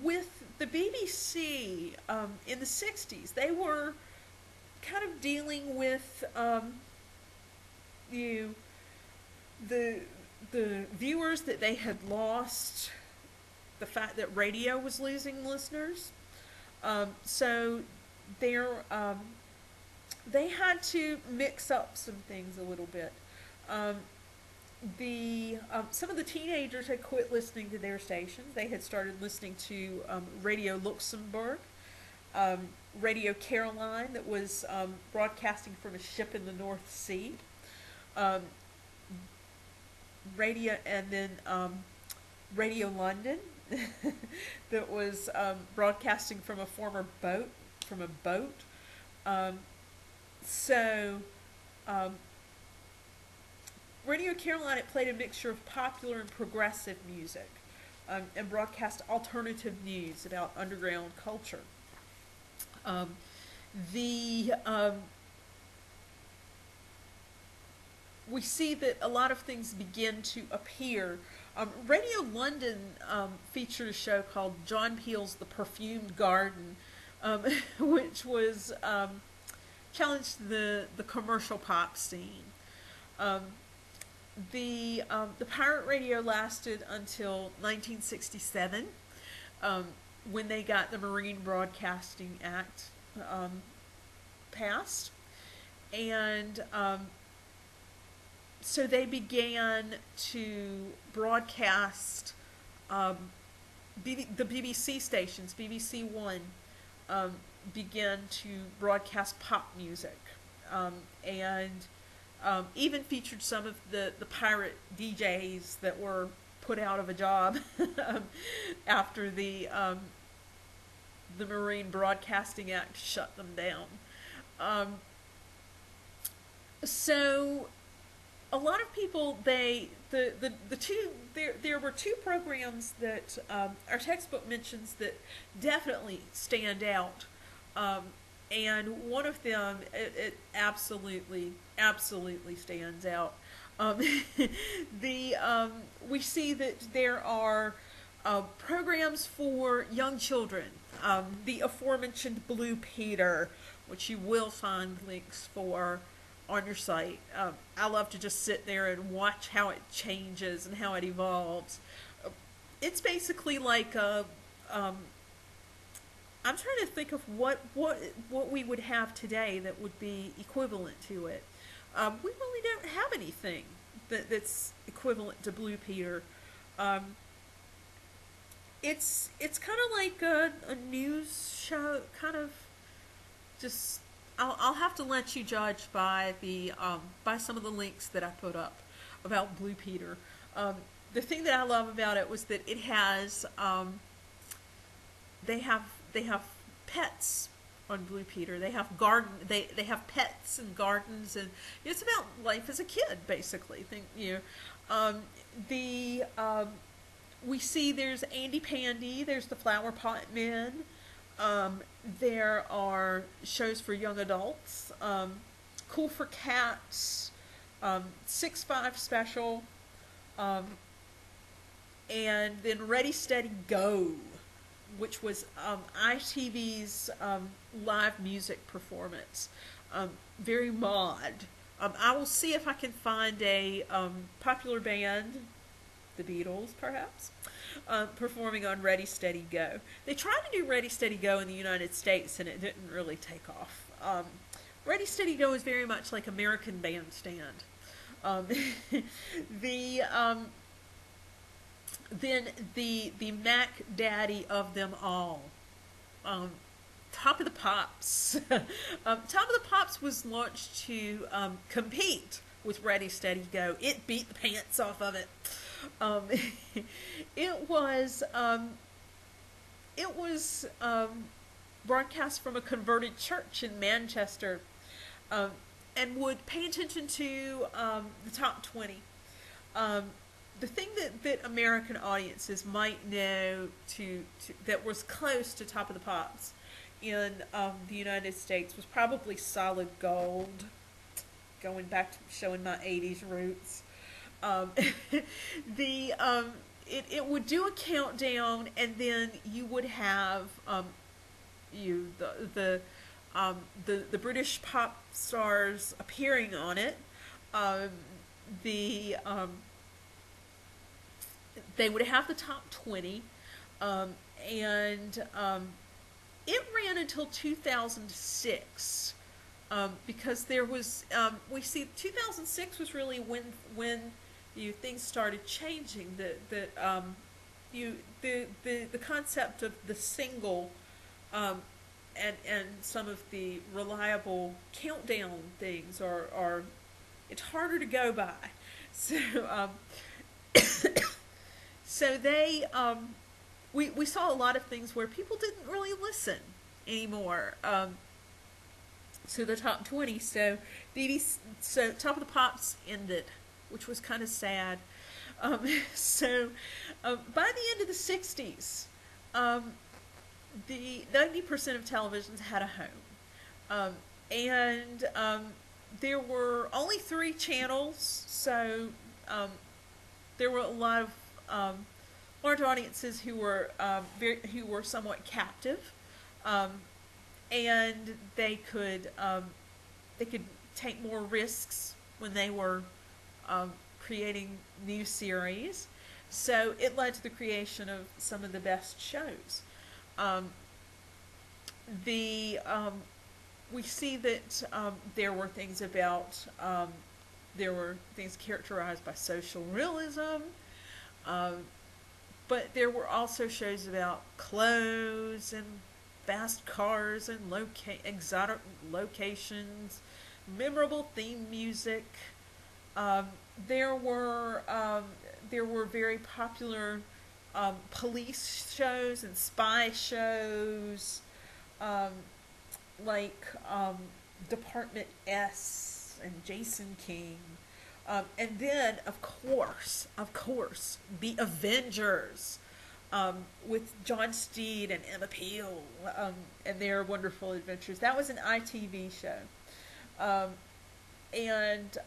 with the BBC in the 60s, they were kind of dealing with you the viewers that they had lost, the fact that radio was losing listeners. So they're, they had to mix up some things a little bit. Um, some of the teenagers had quit listening to their stations. They had started listening to Radio Luxembourg, Radio Caroline, that was broadcasting from a ship in the North Sea. Um, radio and then Radio London, that was broadcasting from a former boat, from a boat. Um, so, um, Radio Caroline, it played a mixture of popular and progressive music, and broadcast alternative news about underground culture. Um, the We see that a lot of things begin to appear. Radio London featured a show called John Peel's The Perfumed Garden, which was challenged the commercial pop scene. Um, the pirate radio lasted until 1967, when they got the Marine Broadcasting Act passed, and so they began to broadcast the BBC stations. BBC One began to broadcast pop music, and even featured some of the pirate DJs that were put out of a job after the Marine Broadcasting Act shut them down. So a lot of people, the two, there were two programs that our textbook mentions that definitely stand out, and one of them, it absolutely stands out. We see that there are programs for young children, the aforementioned Blue Peter, which you will find links for on your site. I love to just sit there and watch how it changes and how it evolves. It's basically like I'm trying to think of what we would have today that would be equivalent to it. We really don't have anything that's equivalent to Blue Peter. It's kind of like a news show, kind of. Just I'll have to let you judge by by some of the links that I put up about Blue Peter. The thing that I love about it was that it has they have pets on Blue Peter. They have garden. They have pets and gardens, and it's about life as a kid, basically. We see there's Andy Pandy. There's the Flower Pot Men. There are shows for young adults. Cool for Cats. 6-5 Special. And then Ready Steady Go, which was ITV's live music performance. Very mod. I will see if I can find a popular band, the Beatles perhaps, performing on Ready Steady Go. They tried to do Ready Steady Go in the United States and it didn't really take off. Ready Steady Go is very much like American Bandstand. Then the Mac Daddy of them all, Top of the Pops. Top of the Pops was launched to compete with Ready Steady Go. It beat the pants off of it. It was broadcast from a converted church in Manchester, and would pay attention to the top 20. The thing that American audiences might know that was close to Top of the Pops in the United States was probably Solid Gold, going back to showing my 80s roots. it would do a countdown, and then you would have you the British pop stars appearing on it. Um, the They would have the top 20, um, and it ran until 2006. Because there was, we see 2006 was really when things started changing. The concept of the single, and some of the reliable countdown things are it's harder to go by. So so we saw a lot of things where people didn't really listen anymore. So the top 20. So so Top of the Pops ended, which was kind of sad. Um, so by the end of the 60s, the 90% of televisions had a home. And there were only 3 channels, so there were a lot of large audiences who were who were somewhat captive. And they could take more risks when they were creating new series. So it led to the creation of some of the best shows. The We see that there were things about there were things characterized by social realism, but there were also shows about clothes and fast cars and exotic locations, memorable theme music. There were very popular police shows and spy shows, like Department S and Jason King. And then, of course, the Avengers, with John Steed and Emma Peel, and their wonderful adventures. That was an ITV show. And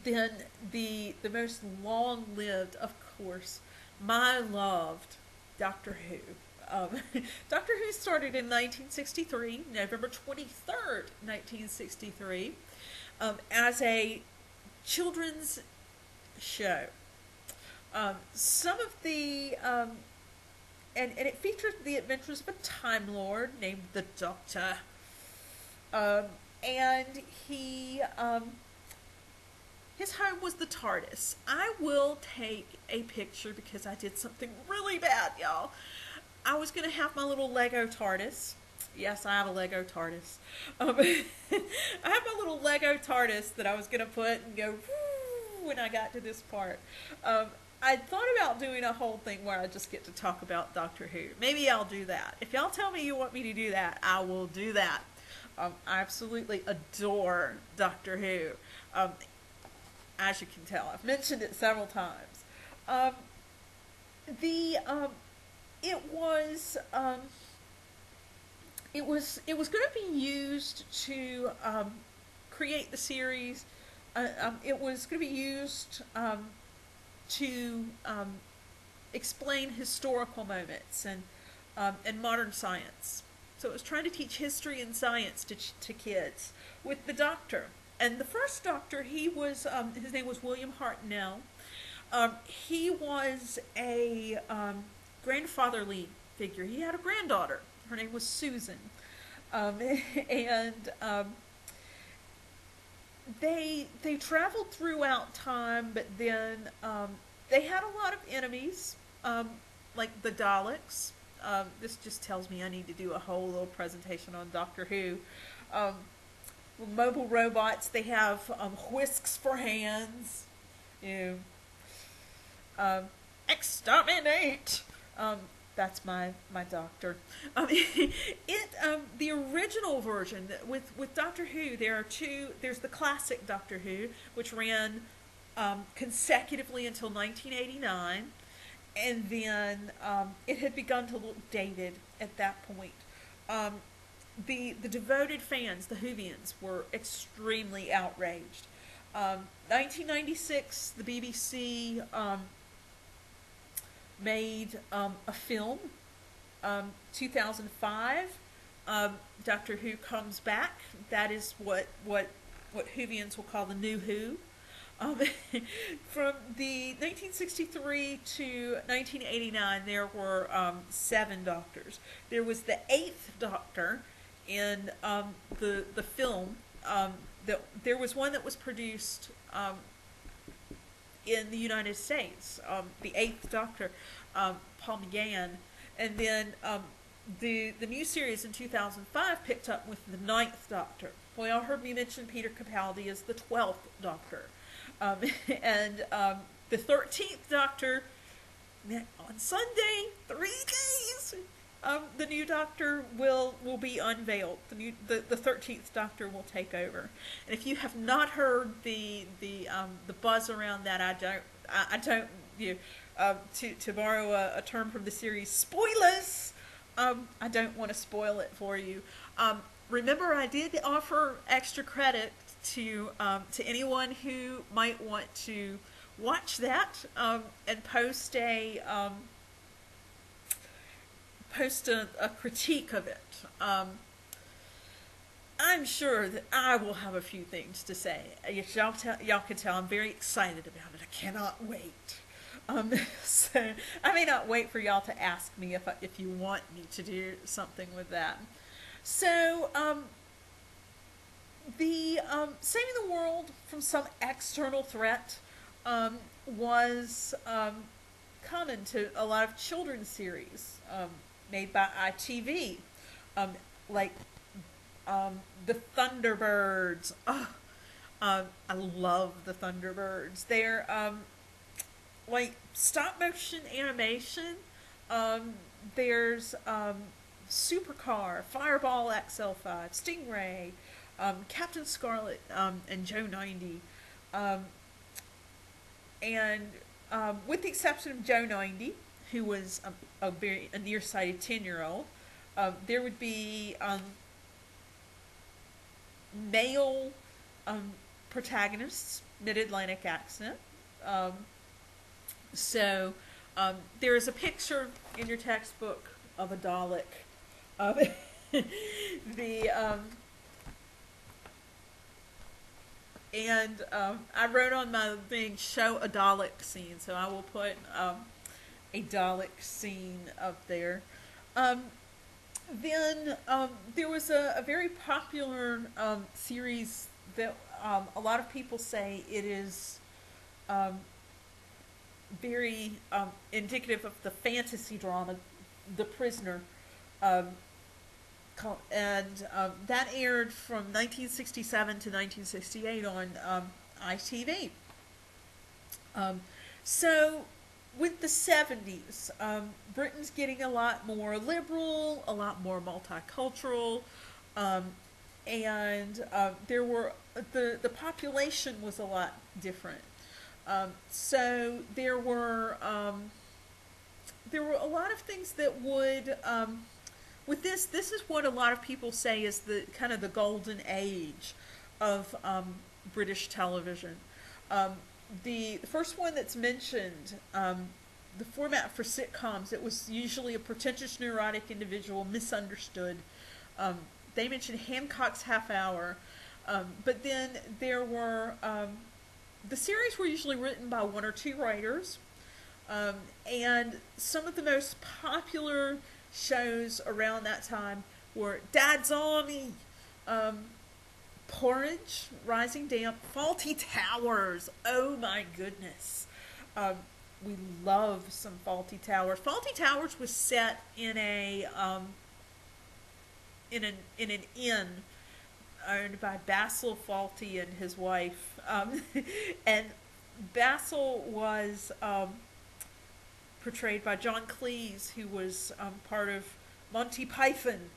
then the most long-lived, of course, my loved Doctor Who. Doctor Who started in 1963, November 23rd, 1963, as a children's show. Some of the and it featured the adventures of a Time Lord named the Doctor, and his home was the TARDIS. I will take a picture because I did something really bad, y'all. I was going to have my little Lego TARDIS. Yes, I have a Lego TARDIS. I have my little Lego TARDIS that I was going to put and go whoo when I got to this part. I thought about doing a whole thing where I just get to talk about Doctor Who. Maybe I'll do that. If y'all tell me you want me to do that, I will do that. I absolutely adore Doctor Who. As you can tell, I've mentioned it several times. It was going to be used to create the series. It was going to be used to explain historical moments and modern science. So it was trying to teach history and science to kids with the Doctor. And the first Doctor, he was his name was William Hartnell. He was a grandfatherly figure. He had a granddaughter. Her name was Susan, and they traveled throughout time. But then they had a lot of enemies, like the Daleks. This just tells me I need to do a whole little presentation on Doctor Who. Mobile robots. They have whisks for hands. You know, exterminate. That's my Doctor. The original version with Doctor Who, there's the classic Doctor Who, which ran consecutively until 1989, and then it had begun to look dated at that point. The devoted fans, the Whovians, were extremely outraged. 1996, the BBC made a film. 2005, Doctor Who comes back. That is what Whovians will call the New Who. Um, from the 1963 to 1989, there were 7 Doctors. There was the 8th Doctor in the film. There was one that was produced in the United States, the 8th Doctor, Paul McGann, and then the new series in 2005 picked up with the 9th Doctor. Well, y'all heard me mention Peter Capaldi as the 12th Doctor. And the 13th Doctor, on Sunday, 3 days, the new Doctor will be unveiled. The 13th Doctor will take over. And if you have not heard the buzz around that, I don't to borrow a term from the series, spoilers. I don't want to spoil it for you. Remember, I did offer extra credit to anyone who might want to watch that and post a critique of it. I'm sure that I will have a few things to say. Y'all can tell I'm very excited about it. I cannot wait. So I may not wait for y'all to ask me if you want me to do something with that. So the saving the world from some external threat was common to a lot of children's series made by ITV, like the Thunderbirds. I love the Thunderbirds. They're like stop motion animation. There's Supercar, Fireball XL5, Stingray, Captain Scarlet, and Joe 90. And with the exception of Joe 90, who was a nearsighted 10-year-old, there would be male protagonists, mid-Atlantic accent. So there is a picture in your textbook of a Dalek. I wrote on my thing, show a Dalek scene, so I will put a Dalek scene up there. Then there was a very popular series that a lot of people say it is very indicative of the fantasy drama, The Prisoner. And that aired from 1967 to 1968 on ITV. So with the 70s, Britain's getting a lot more liberal, a lot more multicultural, and there were the population was a lot different. So there were a lot of things that would with this is what a lot of people say is the kind of the golden age of British television. The first one that's mentioned, the format for sitcoms, it was usually a pretentious, neurotic individual, misunderstood. They mentioned Hancock's Half Hour, but then there were the series were usually written by 1 or 2 writers, and some of the most popular shows around that time were Dad's Army, Porridge, Rising Damp, Fawlty Towers. Oh my goodness. We love some Fawlty Towers. Fawlty Towers was set in an inn owned by Basil Fawlty and his wife. And Basil was portrayed by John Cleese, who was part of Monty Python,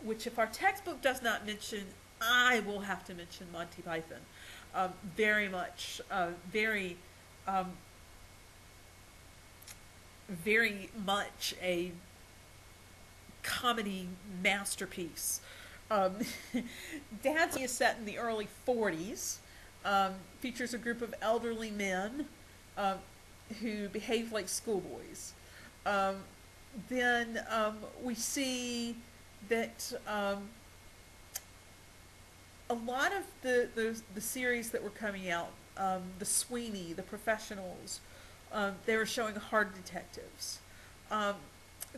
which if our textbook does not mention, I will have to mention Monty Python. Very much a comedy masterpiece. Dad's is set in the early 40s. Features a group of elderly men um, who behave like schoolboys. Um, then we see that a lot of the series that were coming out, the Sweeney, the Professionals, they were showing hard detectives. Um,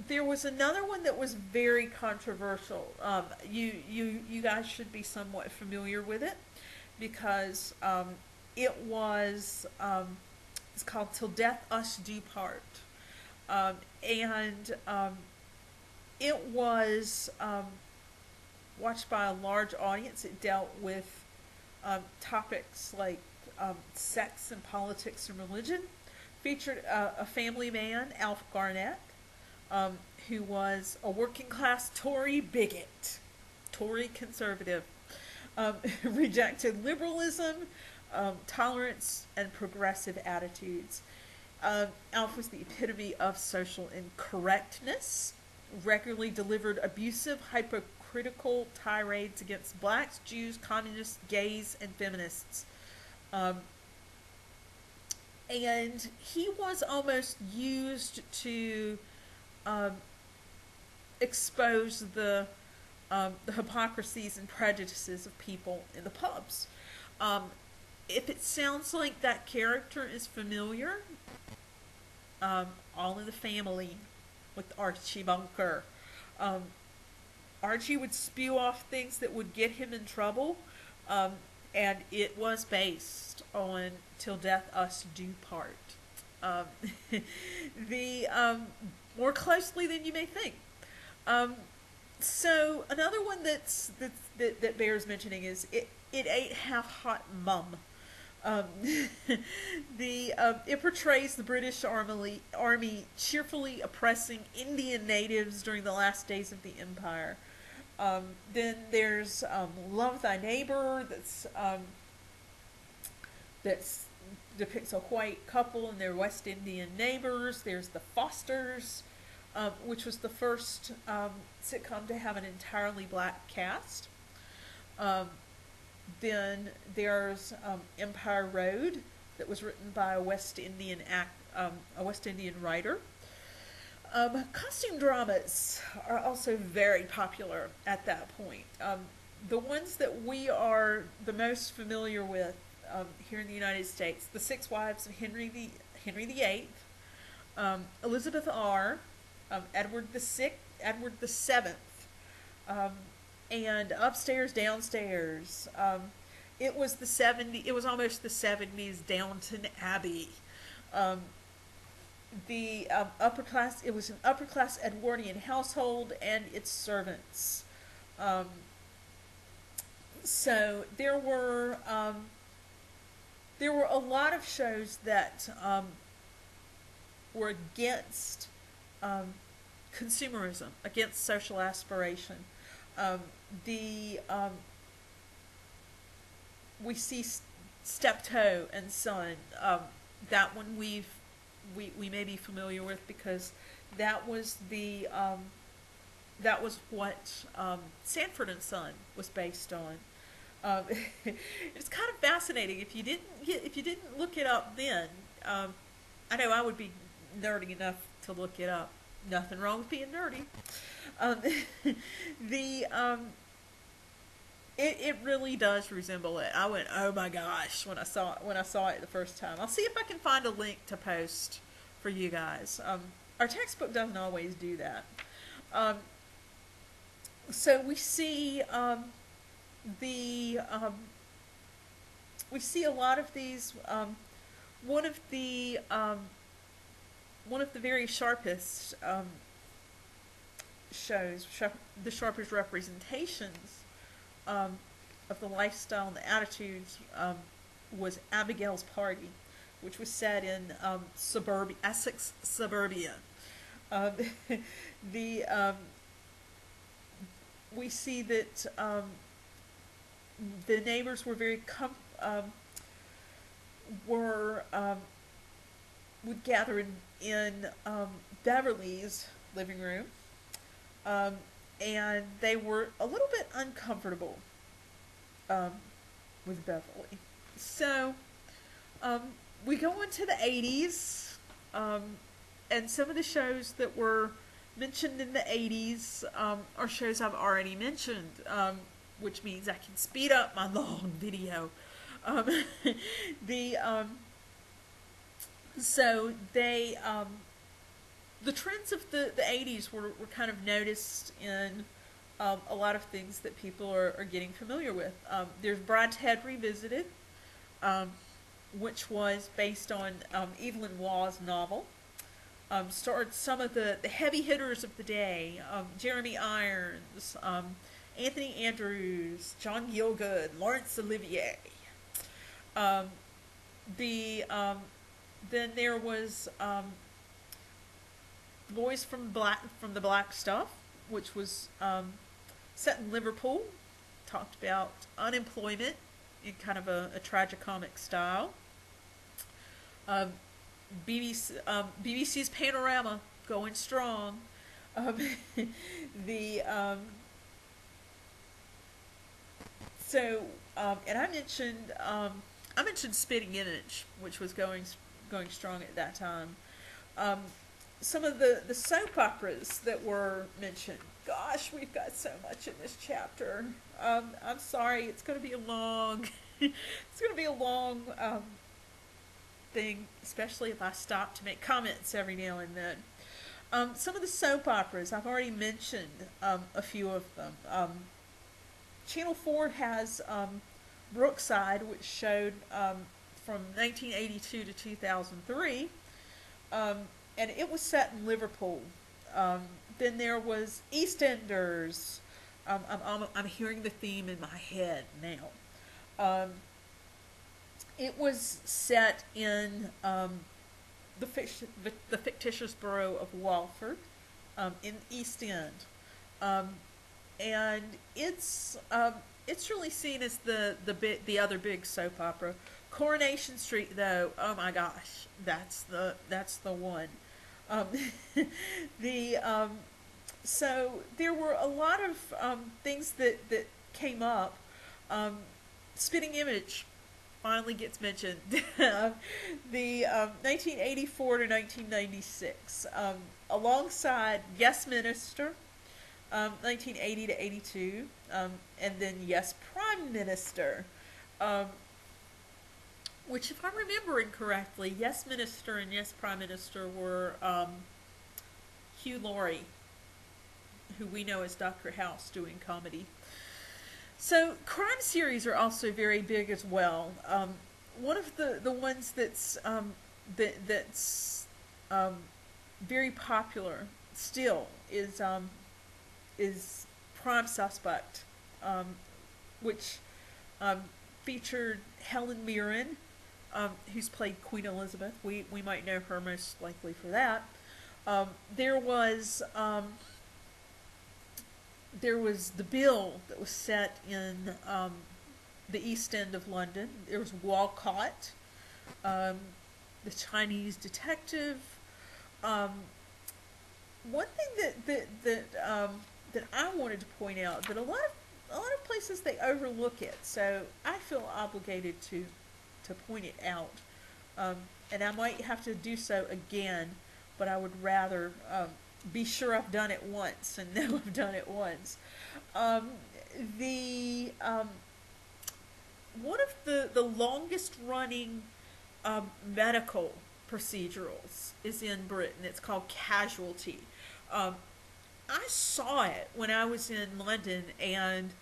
there was another one that was very controversial. You guys should be somewhat familiar with it because it was it's called "Till Death Us Do Part," and it was watched by a large audience. It dealt with topics like sex and politics and religion. Featured a family man, Alf Garnett, who was a working class Tory bigot, Tory conservative, rejected liberalism, tolerance, and progressive attitudes. Alf was the epitome of social incorrectness, regularly delivered abusive, hypocritical tirades against blacks, Jews, communists, gays, and feminists. Um, and he was almost used to um, expose the hypocrisies and prejudices of people in the pubs. Um, if it sounds like that character is familiar, All in the Family with Archie Bunker. Um, Archie would spew off things that would get him in trouble, and it was based on "Till Death Us Do Part." Um, the More closely than you may think. Um, so another one that bears mentioning is it ain't half hot, mum. Um, it portrays the British army cheerfully oppressing Indian natives during the last days of the empire. Then there's Love Thy Neighbor, that's depicts a white couple and their West Indian neighbors. There's The Fosters, which was the first sitcom to have an entirely black cast. Um, then there's Empire Road, that was written by a West Indian writer. Costume dramas are also very popular at that point. The ones that we are the most familiar with here in the United States: The Six Wives of Henry VIII, Elizabeth R, Edward the Seventh, and Upstairs, Downstairs. It was the 70. It was almost the 70s Downton Abbey. Um, the upper class. It was an upper class Edwardian household and its servants. So there were a lot of shows that were against consumerism, against social aspiration. The We see Steptoe and Son. That one we may be familiar with because that was what Sanford and Son was based on. It's kind of fascinating. If you didn't look it up then, I know I would be nerdy enough to look it up. Nothing wrong with being nerdy. Um, the It really does resemble it. I went, oh my gosh, when I saw it the first time. I'll see if I can find a link to post for you guys. Our textbook doesn't always do that. So we see we see a lot of these. One of the very sharpest the sharpest representations of the lifestyle and the attitudes was Abigail's Party, which was set in Essex suburbia. Um, we see that the neighbors were would gather in Beverly's living room, and they were a little bit uncomfortable with Beverly. So, um, we go into the 80s, and some of the shows that were mentioned in the 80s are shows I've already mentioned, which means I can speed up my long video. Um, the so they the trends of the 80s were kind of noticed in a lot of things that people are getting familiar with. There's Brideshead Head Revisited, um, which was based on Evelyn Waugh's novel. Starred some of the heavy hitters of the day: Jeremy Irons, Anthony Andrews, John Gielgud, Laurence Olivier. Um, the Then there was Boys from the Black Stuff, which was set in Liverpool. Talked about unemployment in kind of a tragicomic style. Um, BBC's Panorama going strong. Um, the so and I mentioned Spitting Image, which was going strong at that time. Um, some of the soap operas that were mentioned. Gosh, we've got so much in this chapter. I'm sorry, it's going to be a long, it's going to be a long thing, especially if I stop to make comments every now and then. Some of the soap operas, I've already mentioned a few of them. Channel 4 has Brookside, which showed from 1982 to 2003, and it was set in Liverpool. Then there was EastEnders. I'm hearing the theme in my head now. It was set in the fictitious borough of Walford, in East End, and it's really seen as the other big soap opera. Coronation Street, though, oh my gosh, that's the one. Um, the So there were a lot of things that came up. Um, Spitting Image finally gets mentioned. The 1984 to 1996, alongside Yes Minister, 1980 to 82, and then Yes Prime Minister, which, if I'm remembering correctly, Yes Minister and Yes Prime Minister were Hugh Laurie, who we know as Dr. House, doing comedy. So crime series are also very big as well. One of the ones that's very popular still is Prime Suspect, which featured Helen Mirren, who's played Queen Elizabeth. We might know her most likely for that. There was The Bill, that was set in the East End of London. There was Walcott, The Chinese Detective. One thing that I wanted to point out, that a lot of places they overlook it, so I feel obligated to point it out, and I might have to do so again, but I would rather be sure I've done it once and know I've done it once. The One of the longest running medical procedurals is in Britain. It's called Casualty. I saw it when I was in London, and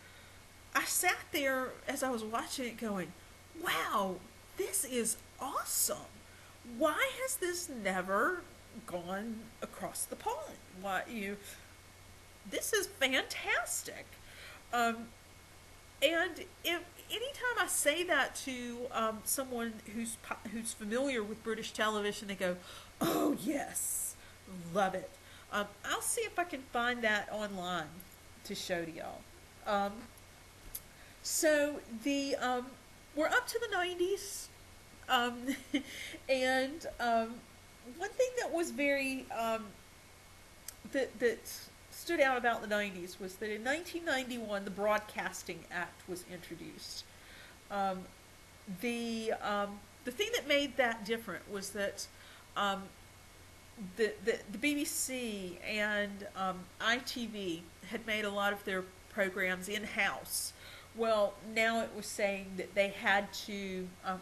I sat there as I was watching it going, wow, this is awesome. Why has this never gone across the pond? This is fantastic. And if anytime I say that to someone who's familiar with British television, they go, "Oh yes, love it." I'll see if I can find that online to show to y'all. So we're up to the 90s, and one thing that was very that stood out about the 90s was that in 1991 the Broadcasting Act was introduced. the thing that made that different was that um, the BBC and ITV had made a lot of their programs in house. Well, now it was saying that they had to have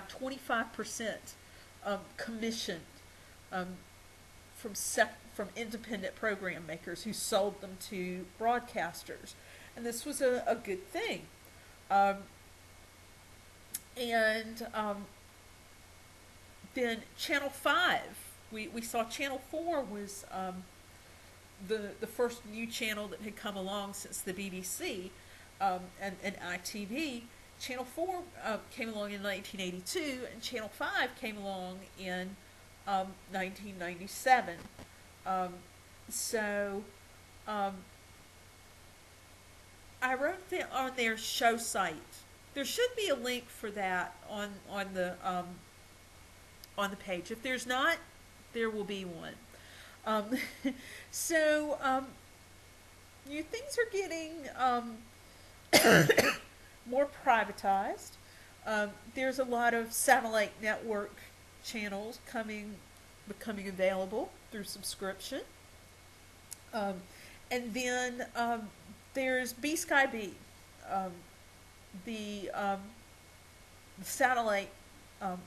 25% commissioned um, from independent program makers who sold them to broadcasters, and this was a good thing. Um, and Then Channel Five, we saw Channel Four was the first new channel that had come along since the BBC and ITV. Channel 4 came along in 1982, and Channel 5 came along in 1997. Um, so um, I wrote on their show site. There should be a link for that on the page. If there's not, there will be one. Um, so things are getting more privatized. There's a lot of satellite network channels becoming available through subscription. Um, and then there's B Sky B, um, the satellite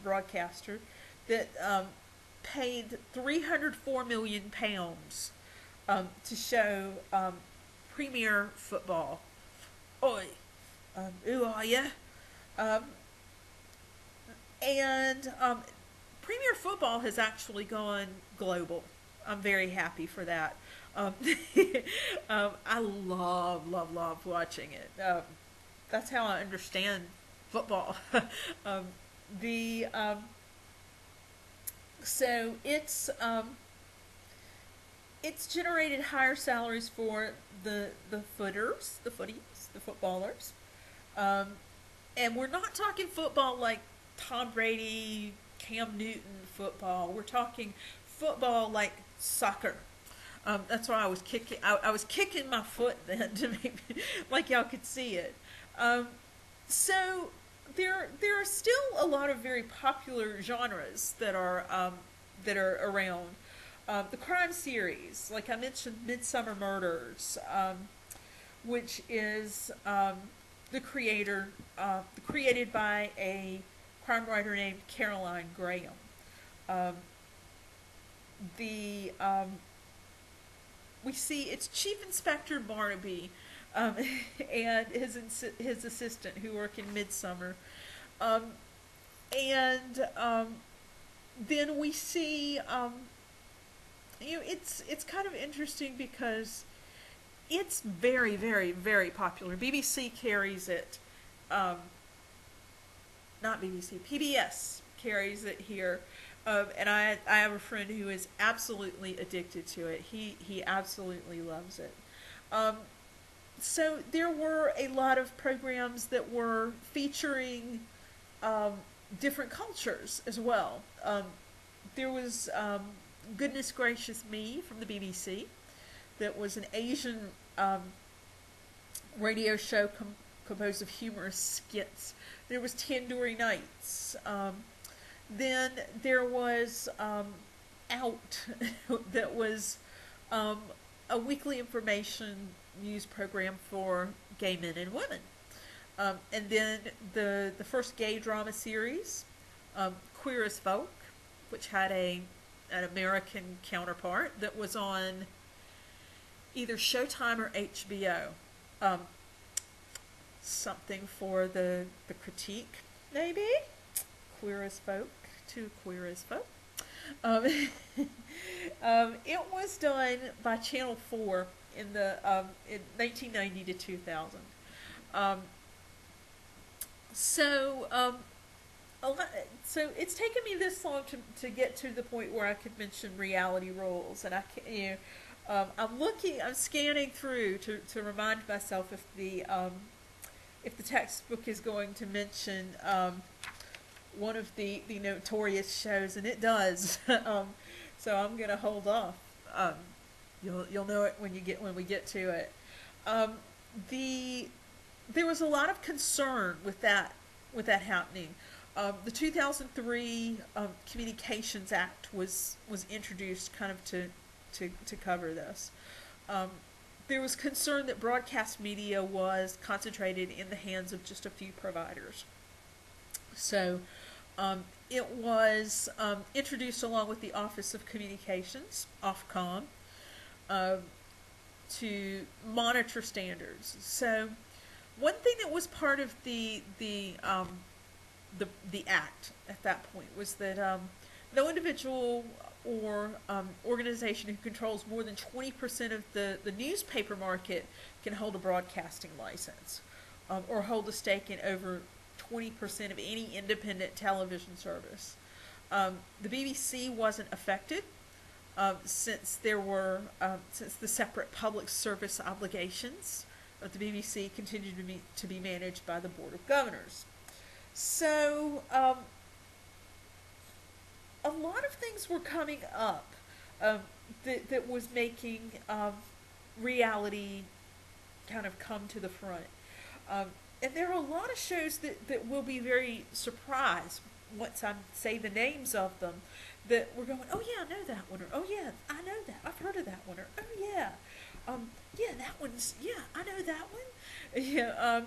broadcaster that paid £304 million to show Premier Football. Oi, who are you? Um, and Premier Football has actually gone global. I'm very happy for that. Um, I love watching it. That's how I understand football. um, the So it's generated higher salaries for the footers, the footballers, um, and we're not talking football like Tom Brady, Cam Newton football. We're talking football like soccer. That's why I was kicking. I was kicking my foot then to make like y'all could see it. So there are still a lot of very popular genres that are around. The crime series, like I mentioned, Midsummer Murders, which is created by a crime writer named Caroline Graham. Um, the We see it's Chief Inspector Barnaby and his assistant who work in Midsummer, and then we see it's kind of interesting because it's very, very, very popular. BBC carries it. Not BBC, PBS carries it here. And I have a friend who is absolutely addicted to it. He absolutely loves it. So there were a lot of programs that were featuring different cultures as well. There was Goodness Gracious Me from the BBC, that was an Asian radio show composed of humorous skits. There was Tandoori Nights. Then there was Out, that was a weekly information news program for gay men and women. And then the first gay drama series, Queer as Folk, which had an American counterpart that was on either Showtime or HBO. Something for the critique, maybe? Queer as Folk to Queer as Folk. It was done by Channel 4 in 1990 to 2000. So it's taken me this long to get to the point where I could mention reality roles, and I'm scanning through to remind myself if the textbook is going to mention one of the notorious shows, and it does. So I'm gonna hold off. You'll know it when we get to it. There was a lot of concern with that with that happening. The 2003 Communications Act was introduced kind of to cover this. Um, there was concern that broadcast media was concentrated in the hands of just a few providers. So it was introduced along with the Office of Communications, Ofcom, uh, to monitor standards. So one thing that was part of the act at that point was that no individual or organization who controls more than 20% of the newspaper market can hold a broadcasting license or hold a stake in over 20% of any independent television service. The BBC wasn't affected since since the separate public service obligations of the BBC continued to be managed by the Board of Governors. So a lot of things were coming up that was making reality kind of come to the front. And there are a lot of shows that will be very surprised once I say the names of them, that we're going, oh yeah, I know that one, or oh yeah, I know that, I've heard of that one, or oh yeah, yeah, that one's, yeah, I know that one. Yeah,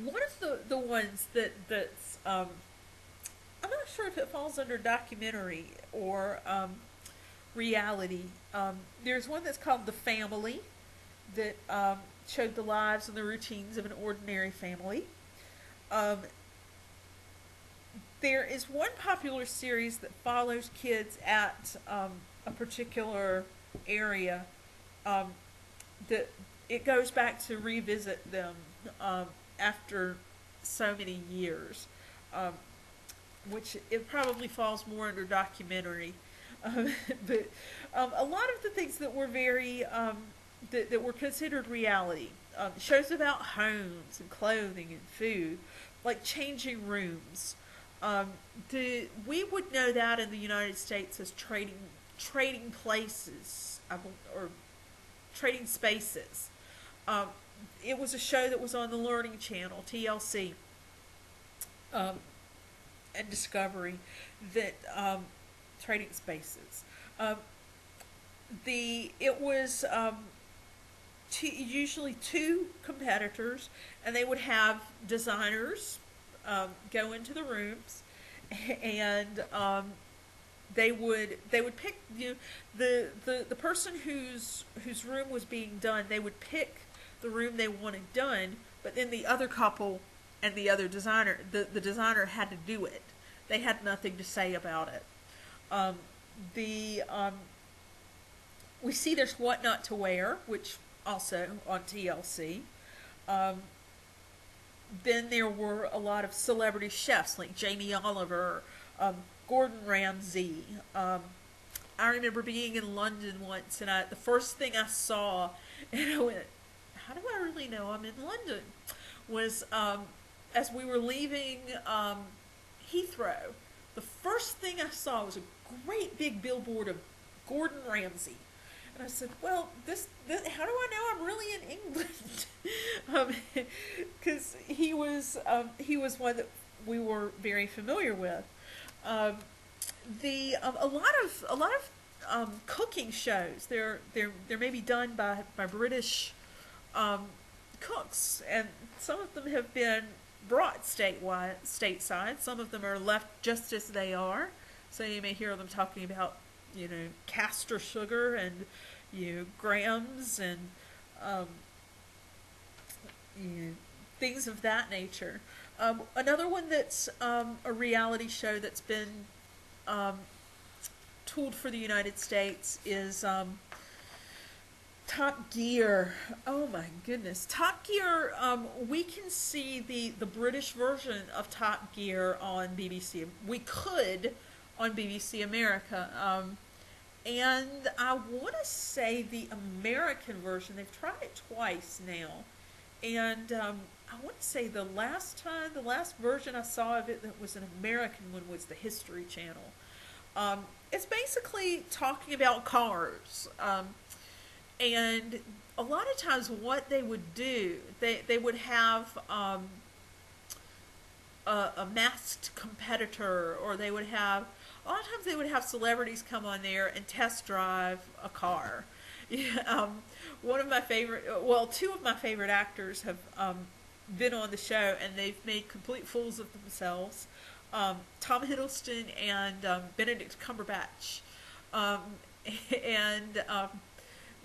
one of the ones that's I'm not sure if it falls under documentary or reality. There's one that's called The Family that showed the lives and the routines of an ordinary family. There is one popular series that follows kids at a particular area that it goes back to revisit them after so many years, which it probably falls more under documentary. But a lot of the things that were very that were considered reality, shows about homes and clothing and food, like Changing Rooms. We would know that in the United States as trading places or trading spaces. It was a show that was on the Learning Channel, TLC, and Discovery, that trading spaces. It was usually two competitors, and they would have designers go into the rooms, and they would pick, the person whose room was being done. They would pick the room they wanted done, but then the other couple and the other designer, the designer had to do it. They had nothing to say about it. We see there's What Not to Wear, which also on TLC. Then there were a lot of celebrity chefs like Jamie Oliver, Gordon Ramsay. I remember being in London once, and the first thing I saw, and I went, how do I really know I'm in London? Was as we were leaving Heathrow, the first thing I saw was a great big billboard of Gordon Ramsay. And I said, well, this how do I know I'm really in England? Because he was one that we were very familiar with. A lot of cooking shows. They're maybe done by British cooks, and some of them have been brought stateside. Some of them are left just as they are. So you may hear them talking about, castor sugar and, grams and, things of that nature. Another one that's a reality show that's been tooled for the United States is Top Gear. Oh my goodness. Top Gear, we can see the British version of Top Gear on BBC. We could on BBC America. And I want to say the American version, they've tried it twice now. And I want to say the last version I saw of it that was an American one was the History Channel. It's basically talking about cars. And a lot of times what they would do, they would have a masked competitor, or they would have, a lot of times they would have celebrities come on there and test drive a car. Yeah, one of my favorite, well, two of my favorite actors have been on the show, and they've made complete fools of themselves. Tom Hiddleston and Benedict Cumberbatch, um, and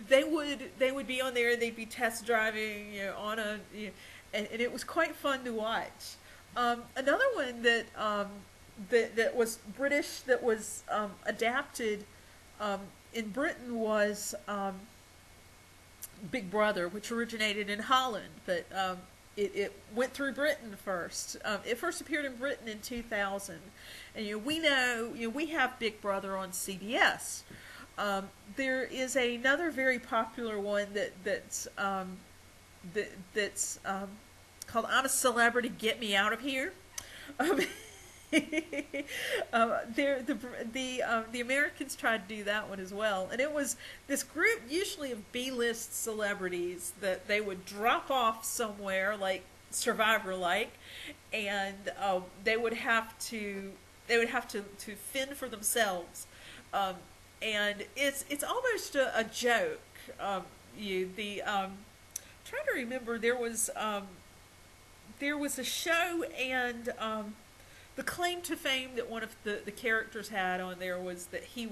they would be on there. They'd be test driving, on and it was quite fun to watch. Another one that was British, that was adapted in Britain, was Big Brother, which originated in Holland, but it went through Britain first. It first appeared in Britain in 2000, and we know, we have Big Brother on CBS. There is another very popular one that's called "I'm a Celebrity, Get Me Out of Here." Um, the Americans tried to do that one as well, and it was this group, usually of B-list celebrities, that they would drop off somewhere, like Survivor, like, and they would have to fend for themselves, and it's almost a joke. Trying to remember, there was a show, and the claim to fame that one of the characters had on there was that he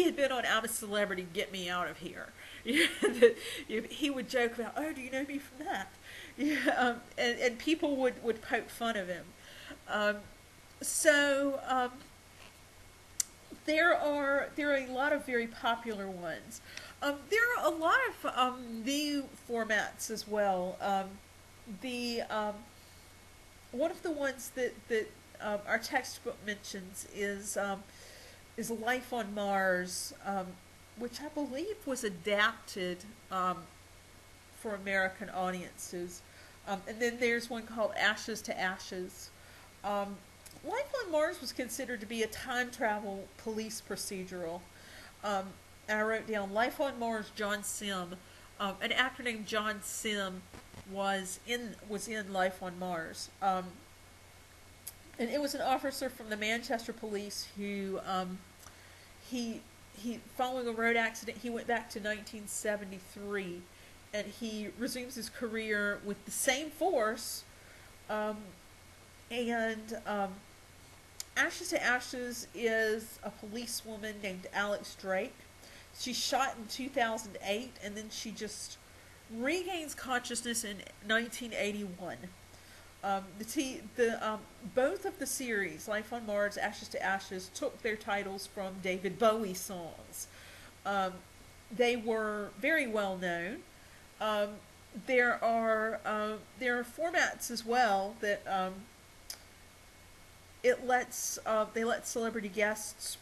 had been on "I'm a Celebrity, Get Me Out of Here." He would joke about, "Oh, do you know me from that?" And people would poke fun of him. So there are a lot of very popular ones. There are a lot of new formats as well. The One of the ones that our textbook mentions is Life on Mars, which I believe was adapted for American audiences. And then there's one called Ashes to Ashes. Life on Mars was considered to be a time travel police procedural. And I wrote down Life on Mars, John Sim. An actor named John Sim was in Life on Mars. And it was an officer from the Manchester Police who, he following a road accident, he went back to 1973, and he resumes his career with the same force. And Ashes to Ashes is a policewoman named Alex Drake. She's shot in 2008, and then she just regains consciousness in 1981. Both of the series, Life on Mars, Ashes to Ashes, took their titles from David Bowie songs. They were very well known. There are formats as well that they let celebrity guests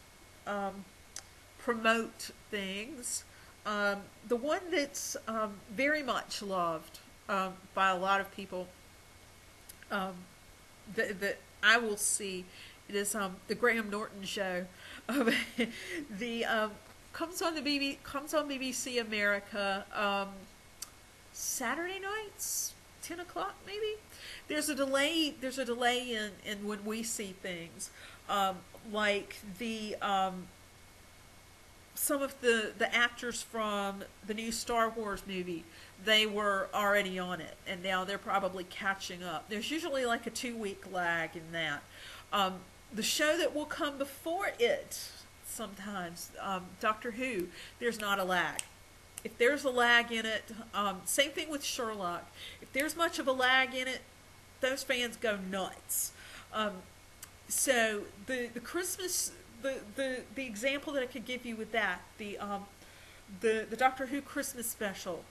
promote things. The one that's very much loved by a lot of people, that I will see, it is the Graham Norton Show. Comes on BBC America Saturday nights, 10 o'clock maybe. There's a delay in when we see things, like some of the actors from the new Star Wars movie, they were already on it, and now they're probably catching up. There's usually like a 2-week lag in that. The show that will come before it, sometimes, Doctor Who, there's not a lag. If there's a lag in it, same thing with Sherlock. If there's much of a lag in it, those fans go nuts. So the Christmas, the example that I could give you with that, the Doctor Who Christmas special,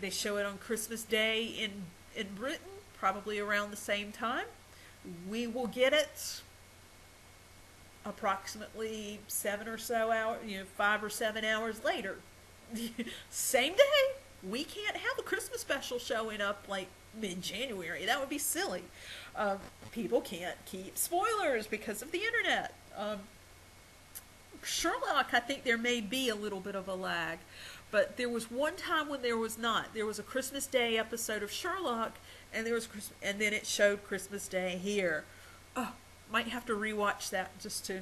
they show it on Christmas Day in Britain, probably around the same time. We will get it approximately 7 or so hours, 5 or 7 hours later. Same day. We can't have a Christmas special showing up like mid-January. That would be silly. People can't keep spoilers because of the internet. Sherlock, I think there may be a little bit of a lag, but there was one time when there was not. There was a Christmas Day episode of Sherlock and there was and then it showed Christmas Day here. Oh, might have to rewatch that just to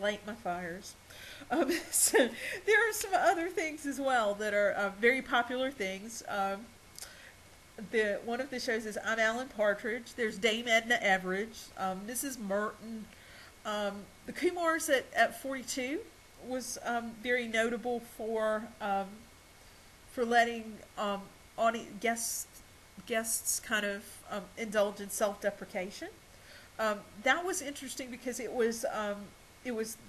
light my fires. So there are some other things as well that are very popular things. The one of the shows is I'm Alan Partridge. There's Dame Edna Everage, Mrs. Merton. The Kumars at 42 was very notable for letting guests kind of indulge in self-deprecation. That was interesting because it was the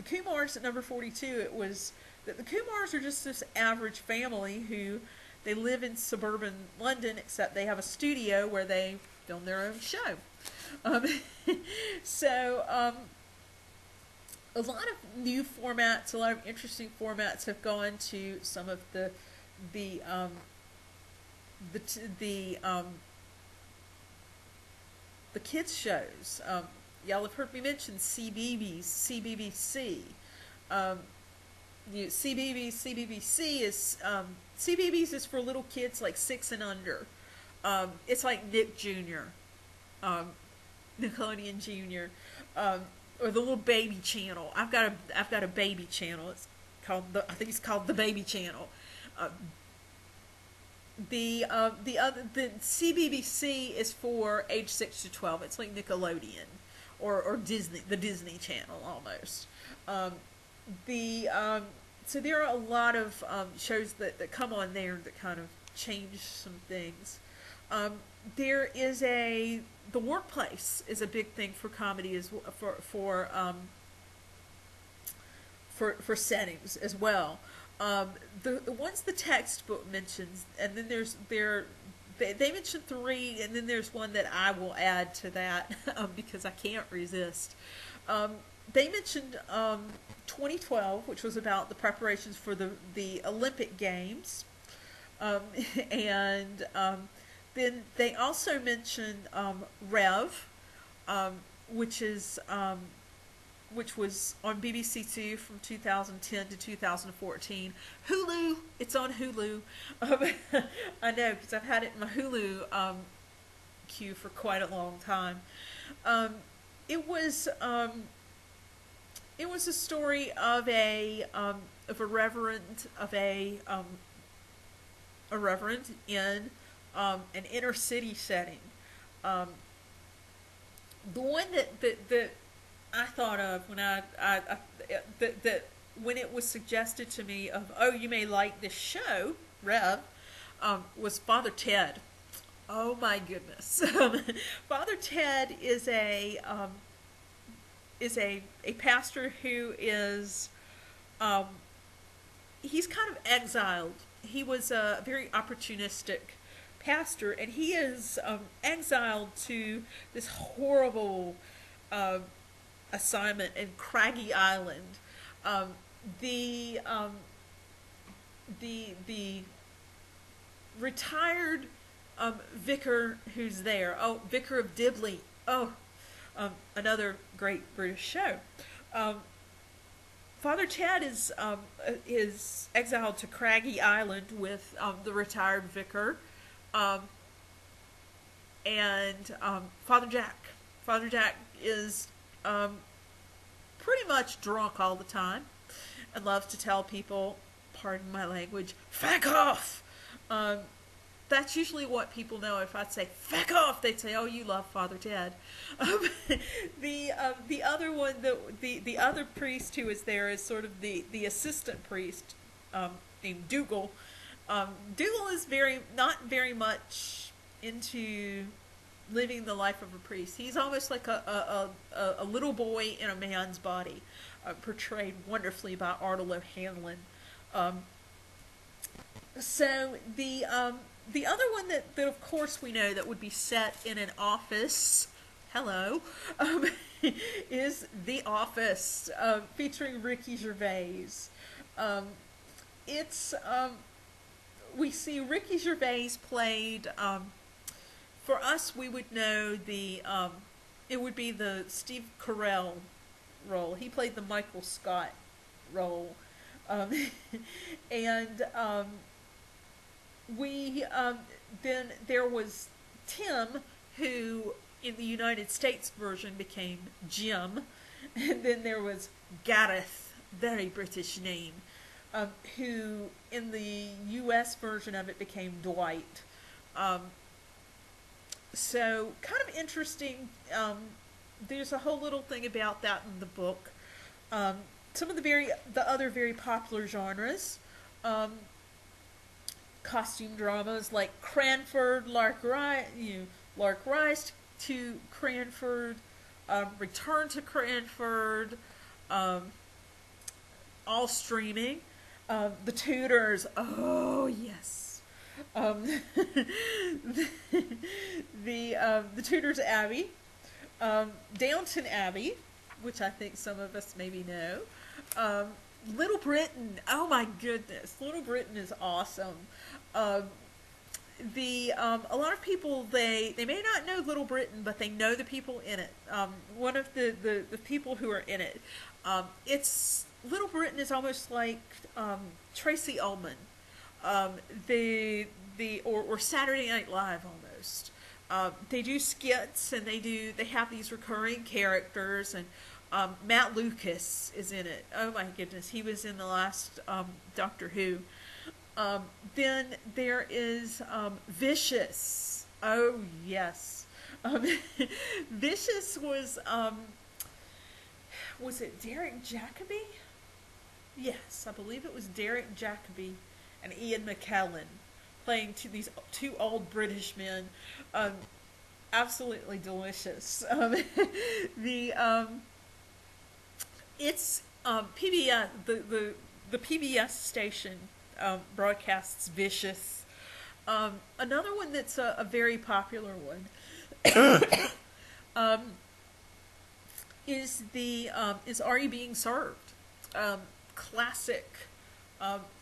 Kumars at number 42. It was that the Kumars are just this average family who they live in suburban London, except they have a studio where they film their own show. Um, so a lot of new formats, a lot of interesting formats have gone to some of the um, the kids shows. Y'all have heard me mention CBeebies. CBeebies is for little kids like 6 and under. It's like Nick Jr., Nickelodeon Jr., or the little baby channel. I've got a baby channel. It's called I think it's called the Baby Channel. The CBBC is for age 6 to 12. It's like Nickelodeon or Disney, the Disney Channel almost. So there are a lot of shows that come on there that kind of change some things. There is the workplace is a big thing for comedy as for settings as well. The ones the textbook mentions, and then they mentioned 3, and then there's one that I will add to that because I can't resist. They mentioned 2012, which was about the preparations for the Olympic Games, and then they also mentioned Rev, which was on BBC Two from 2010 to 2014. Hulu, it's on Hulu. I know because I've had it in my Hulu queue for quite a long time. It was a story of a reverend in an inner city setting. The one that I thought of when that when it was suggested to me of, oh, you may like this show, Rev, was Father Ted. Oh my goodness. Father Ted is a pastor who is he's kind of exiled. He was a very opportunistic pastor, and he is exiled to this horrible assignment in Craggy Island. The retired vicar who's there. Oh, Vicar of Dibley. Oh, another great British show. Father Ted is exiled to Craggy Island with the retired vicar, and Father Jack. Father Jack is pretty much drunk all the time and loves to tell people, pardon my language, "Feck off." That's usually what people know. If I'd say "feck off," they'd say, "Oh, you love Father Ted." The other one, the other priest who is there is sort of the assistant priest named Dougal. Dougal is not very much into living the life of a priest. He's almost like a little boy in a man's body, portrayed wonderfully by Ardal O'Hanlon. So the other one that of course we know that would be set in an office, hello, is The Office, featuring Ricky Gervais. We see Ricky Gervais played, for us we would know it would be the Steve Carell role. He played the Michael Scott role. And then there was Tim, who in the United States version became Jim, and then there was Gareth, very British name, who in the U.S. version of it became Dwight. Um, so kind of interesting. There's a whole little thing about that in the book. Um, some of the other very popular genres, um, costume dramas like Cranford, Lark Rise to Cranford, Return to Cranford, um, all streaming. The Tudors, oh yes. Um, the Tudors Abbey, Downton Abbey, which I think some of us maybe know. Um, Little Britain, oh my goodness, Little Britain is awesome. Um, a lot of people they may not know Little Britain, but they know the people in it. One of the people who are in it, it's Little Britain is almost like Tracy Ullman, um, or Saturday Night Live almost. They do skits and they have these recurring characters, and Matt Lucas is in it. Oh my goodness, he was in the last Doctor Who. Then there is Vicious. Oh yes, Vicious was it Derek Jacobi? Yes, I believe it was Derek Jacobi and Ian McKellen playing these two old British men. Um, Absolutely delicious. The it's PBS the PBS station broadcasts Vicious. Another one that's a very popular one um, is Are You Being Served? Classic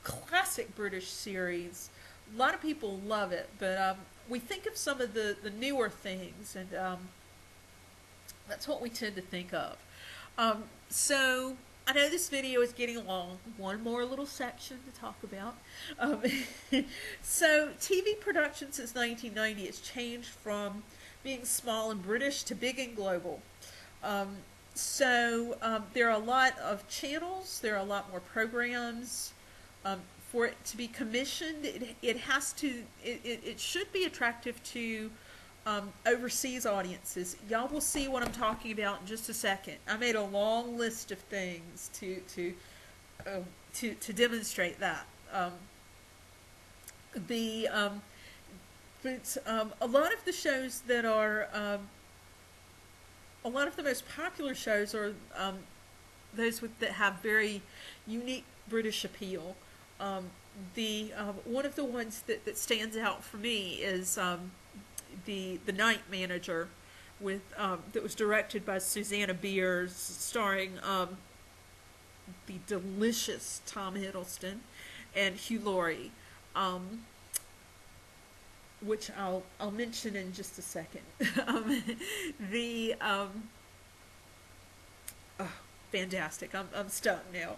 classic British series. A lot of people love it, but we think of some of the newer things, and that's what we tend to think of. So I know this video is getting long. One more little section to talk about. So TV production since 1990 has changed from being small and British to big and global. There are a lot of channels. There are a lot more programs. For it to be commissioned, it should be attractive to overseas audiences. Y'all will see what I'm talking about in just a second. I made a long list of things to demonstrate that. A lot of the shows that are a lot of the most popular shows are those that have very unique British appeal. One of the ones that stands out for me is the Night Manager, that was directed by Susanna Biers, starring the delicious Tom Hiddleston and Hugh Laurie, which I'll mention in just a second. Fantastic! I'm stuck now.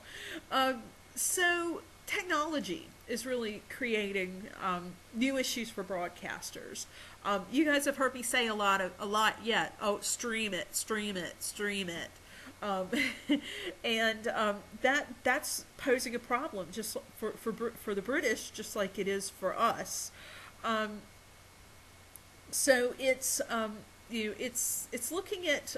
So technology is really creating new issues for broadcasters. You guys have heard me say a lot yet. Oh, stream it. That's posing a problem just for the British, just like it is for us. So it's it's looking at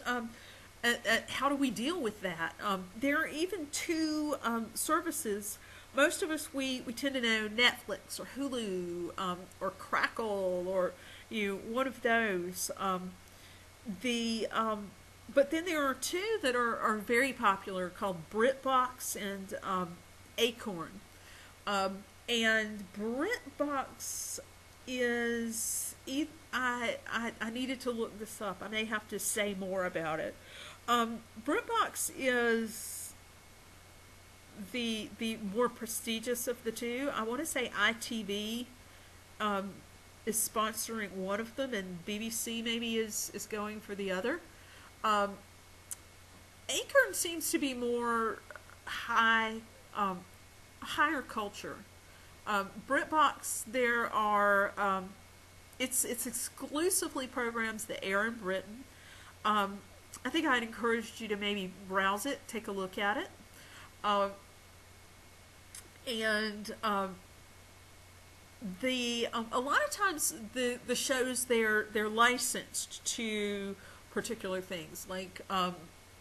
how do we deal with that. There are even two services. Most of us we tend to know Netflix or Hulu or Crackle or one of those. But then there are two that are very popular called BritBox and Acorn. And BritBox is I needed to look this up. I may have to say more about it. BritBox is the more prestigious of the two. I want to say ITV is sponsoring one of them, and BBC maybe is going for the other. Acorn seems to be more higher culture. BritBox, there are it's exclusively programs that air in Britain. Um, I think I'd encourage you to maybe browse it, take a look at it, uh, and the a lot of times the shows they're licensed to particular things like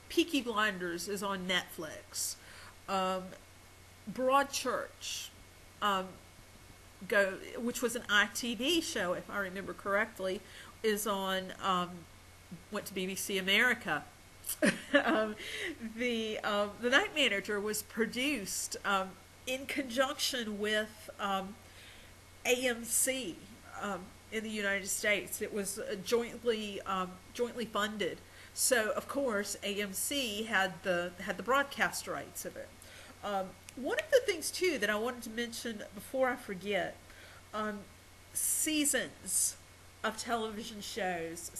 Peaky Blinders is on Netflix. Um, Broadchurch, um, which was an ITV show, if I remember correctly, is on went to BBC America. um, the Night Manager was produced in conjunction with AMC in the United States. It was jointly funded. So of course AMC had the broadcast rights of it. One of the things too that I wanted to mention before I forget, um, seasons of television shows.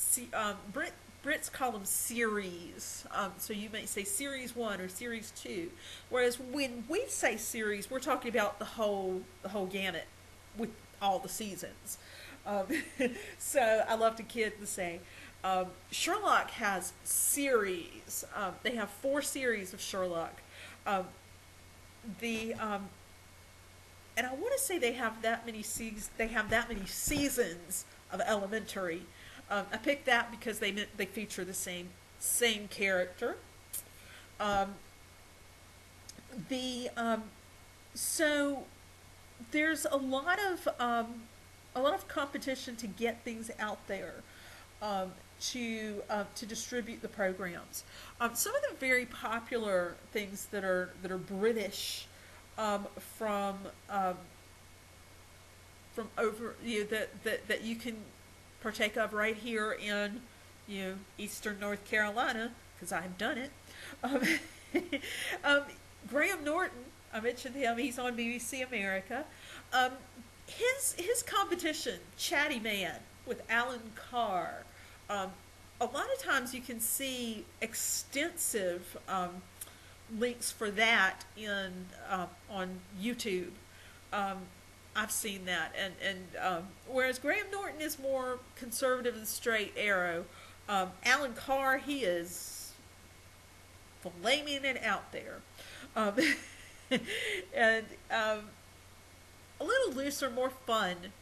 Brits call them series. So you may say series 1 or series 2, whereas when we say series, we're talking about the whole gamut with all the seasons. Um, so I love to kid and say, Sherlock has series. They have 4 series of Sherlock. Um, the and I want to say they have that many seasons of Elementary. I picked that because they feature the same character. Um, the So there's a lot of competition to get things out there, to distribute the programs. Some of the very popular things that are British, um, from um, over that you can partake of right here in Eastern North Carolina, because I've done it. Um, um, Graham Norton, I mentioned him. He's on BBC America. Um, his competition, Chatty Man, with Alan Carr. A lot of times you can see extensive links for that on YouTube. Um, I've seen that, and whereas Graham Norton is more conservative and straight arrow, Alan Carr, he is flaming it out there, um, and a little looser, more fun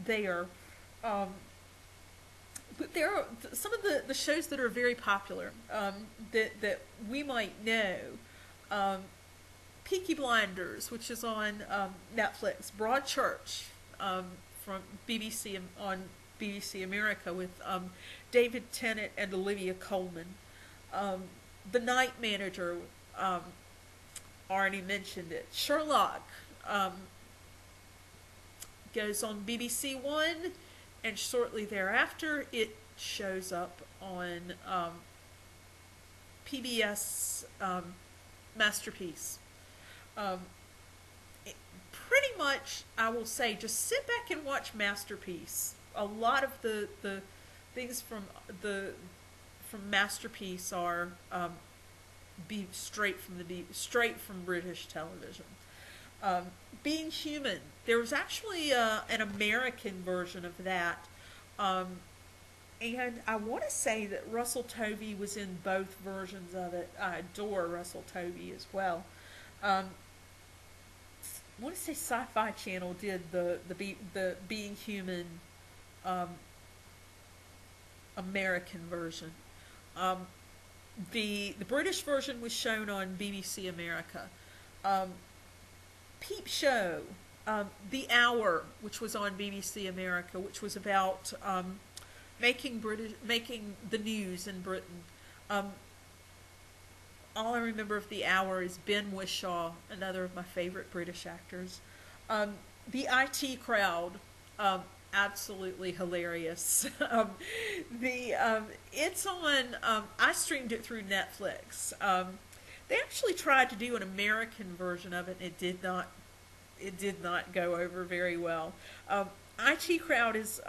there. Um, but there are some of the shows that are very popular, that we might know. Um, Peaky Blinders, which is on Netflix. Broadchurch, from BBC on BBC America, with David Tennant and Olivia Colman. The Night Manager, already mentioned it. Sherlock goes on BBC One, and shortly thereafter it shows up on PBS Masterpiece. Um, Pretty much, I will say, just sit back and watch Masterpiece. A lot of the things from Masterpiece are straight from British television. Being Human, there was actually an American version of that, and I want to say that Russell Tovey was in both versions of it. I adore Russell Tovey as well. I want to say Sci-Fi Channel did the Being Human American version. The British version was shown on BBC America. Peep Show, The Hour, which was on BBC America, which was about making the news in Britain. All I remember of The Hour is Ben Whishaw, another of my favorite British actors. The IT Crowd, absolutely hilarious. It's on. I streamed it through Netflix. They actually tried to do an American version of it, and it did not. It did not go over very well. IT Crowd is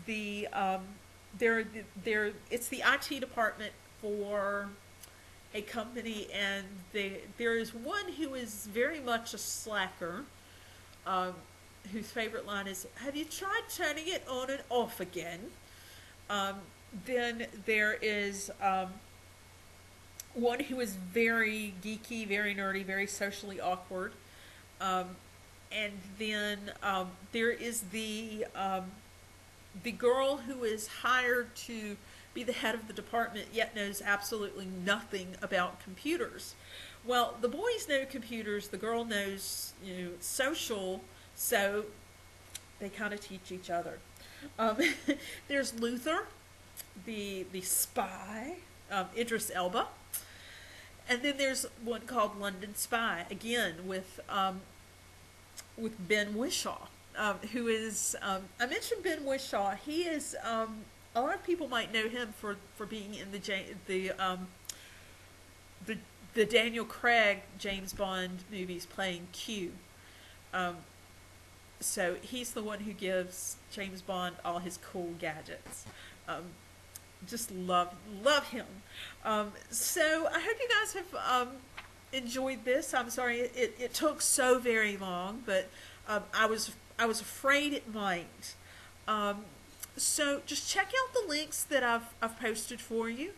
the it's the IT department for a company, and there is one who is very much a slacker, whose favorite line is, "Have you tried turning it on and off again?" Then there is one who is very geeky, very nerdy, very socially awkward. And then there is the girl who is hired to be the head of the department, yet knows absolutely nothing about computers. Well, the boys know computers, the girl knows, social, so they kind of teach each other. Um, there's Luther, the spy, Idris Elba, and then there's one called London Spy, again with Ben Whishaw, who is I mentioned Ben Whishaw. He is a lot of people might know him for being in the Daniel Craig James Bond movies, playing Q. So he's the one who gives James Bond all his cool gadgets. Just love him. So I hope you guys have enjoyed this. I'm sorry it took so very long, but I was afraid it might. So just check out the links that I've posted for you.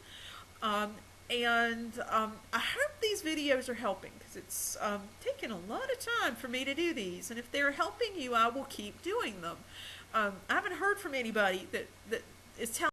And I hope these videos are helping, because it's taken a lot of time for me to do these. And if they're helping you, I will keep doing them. I haven't heard from anybody that is telling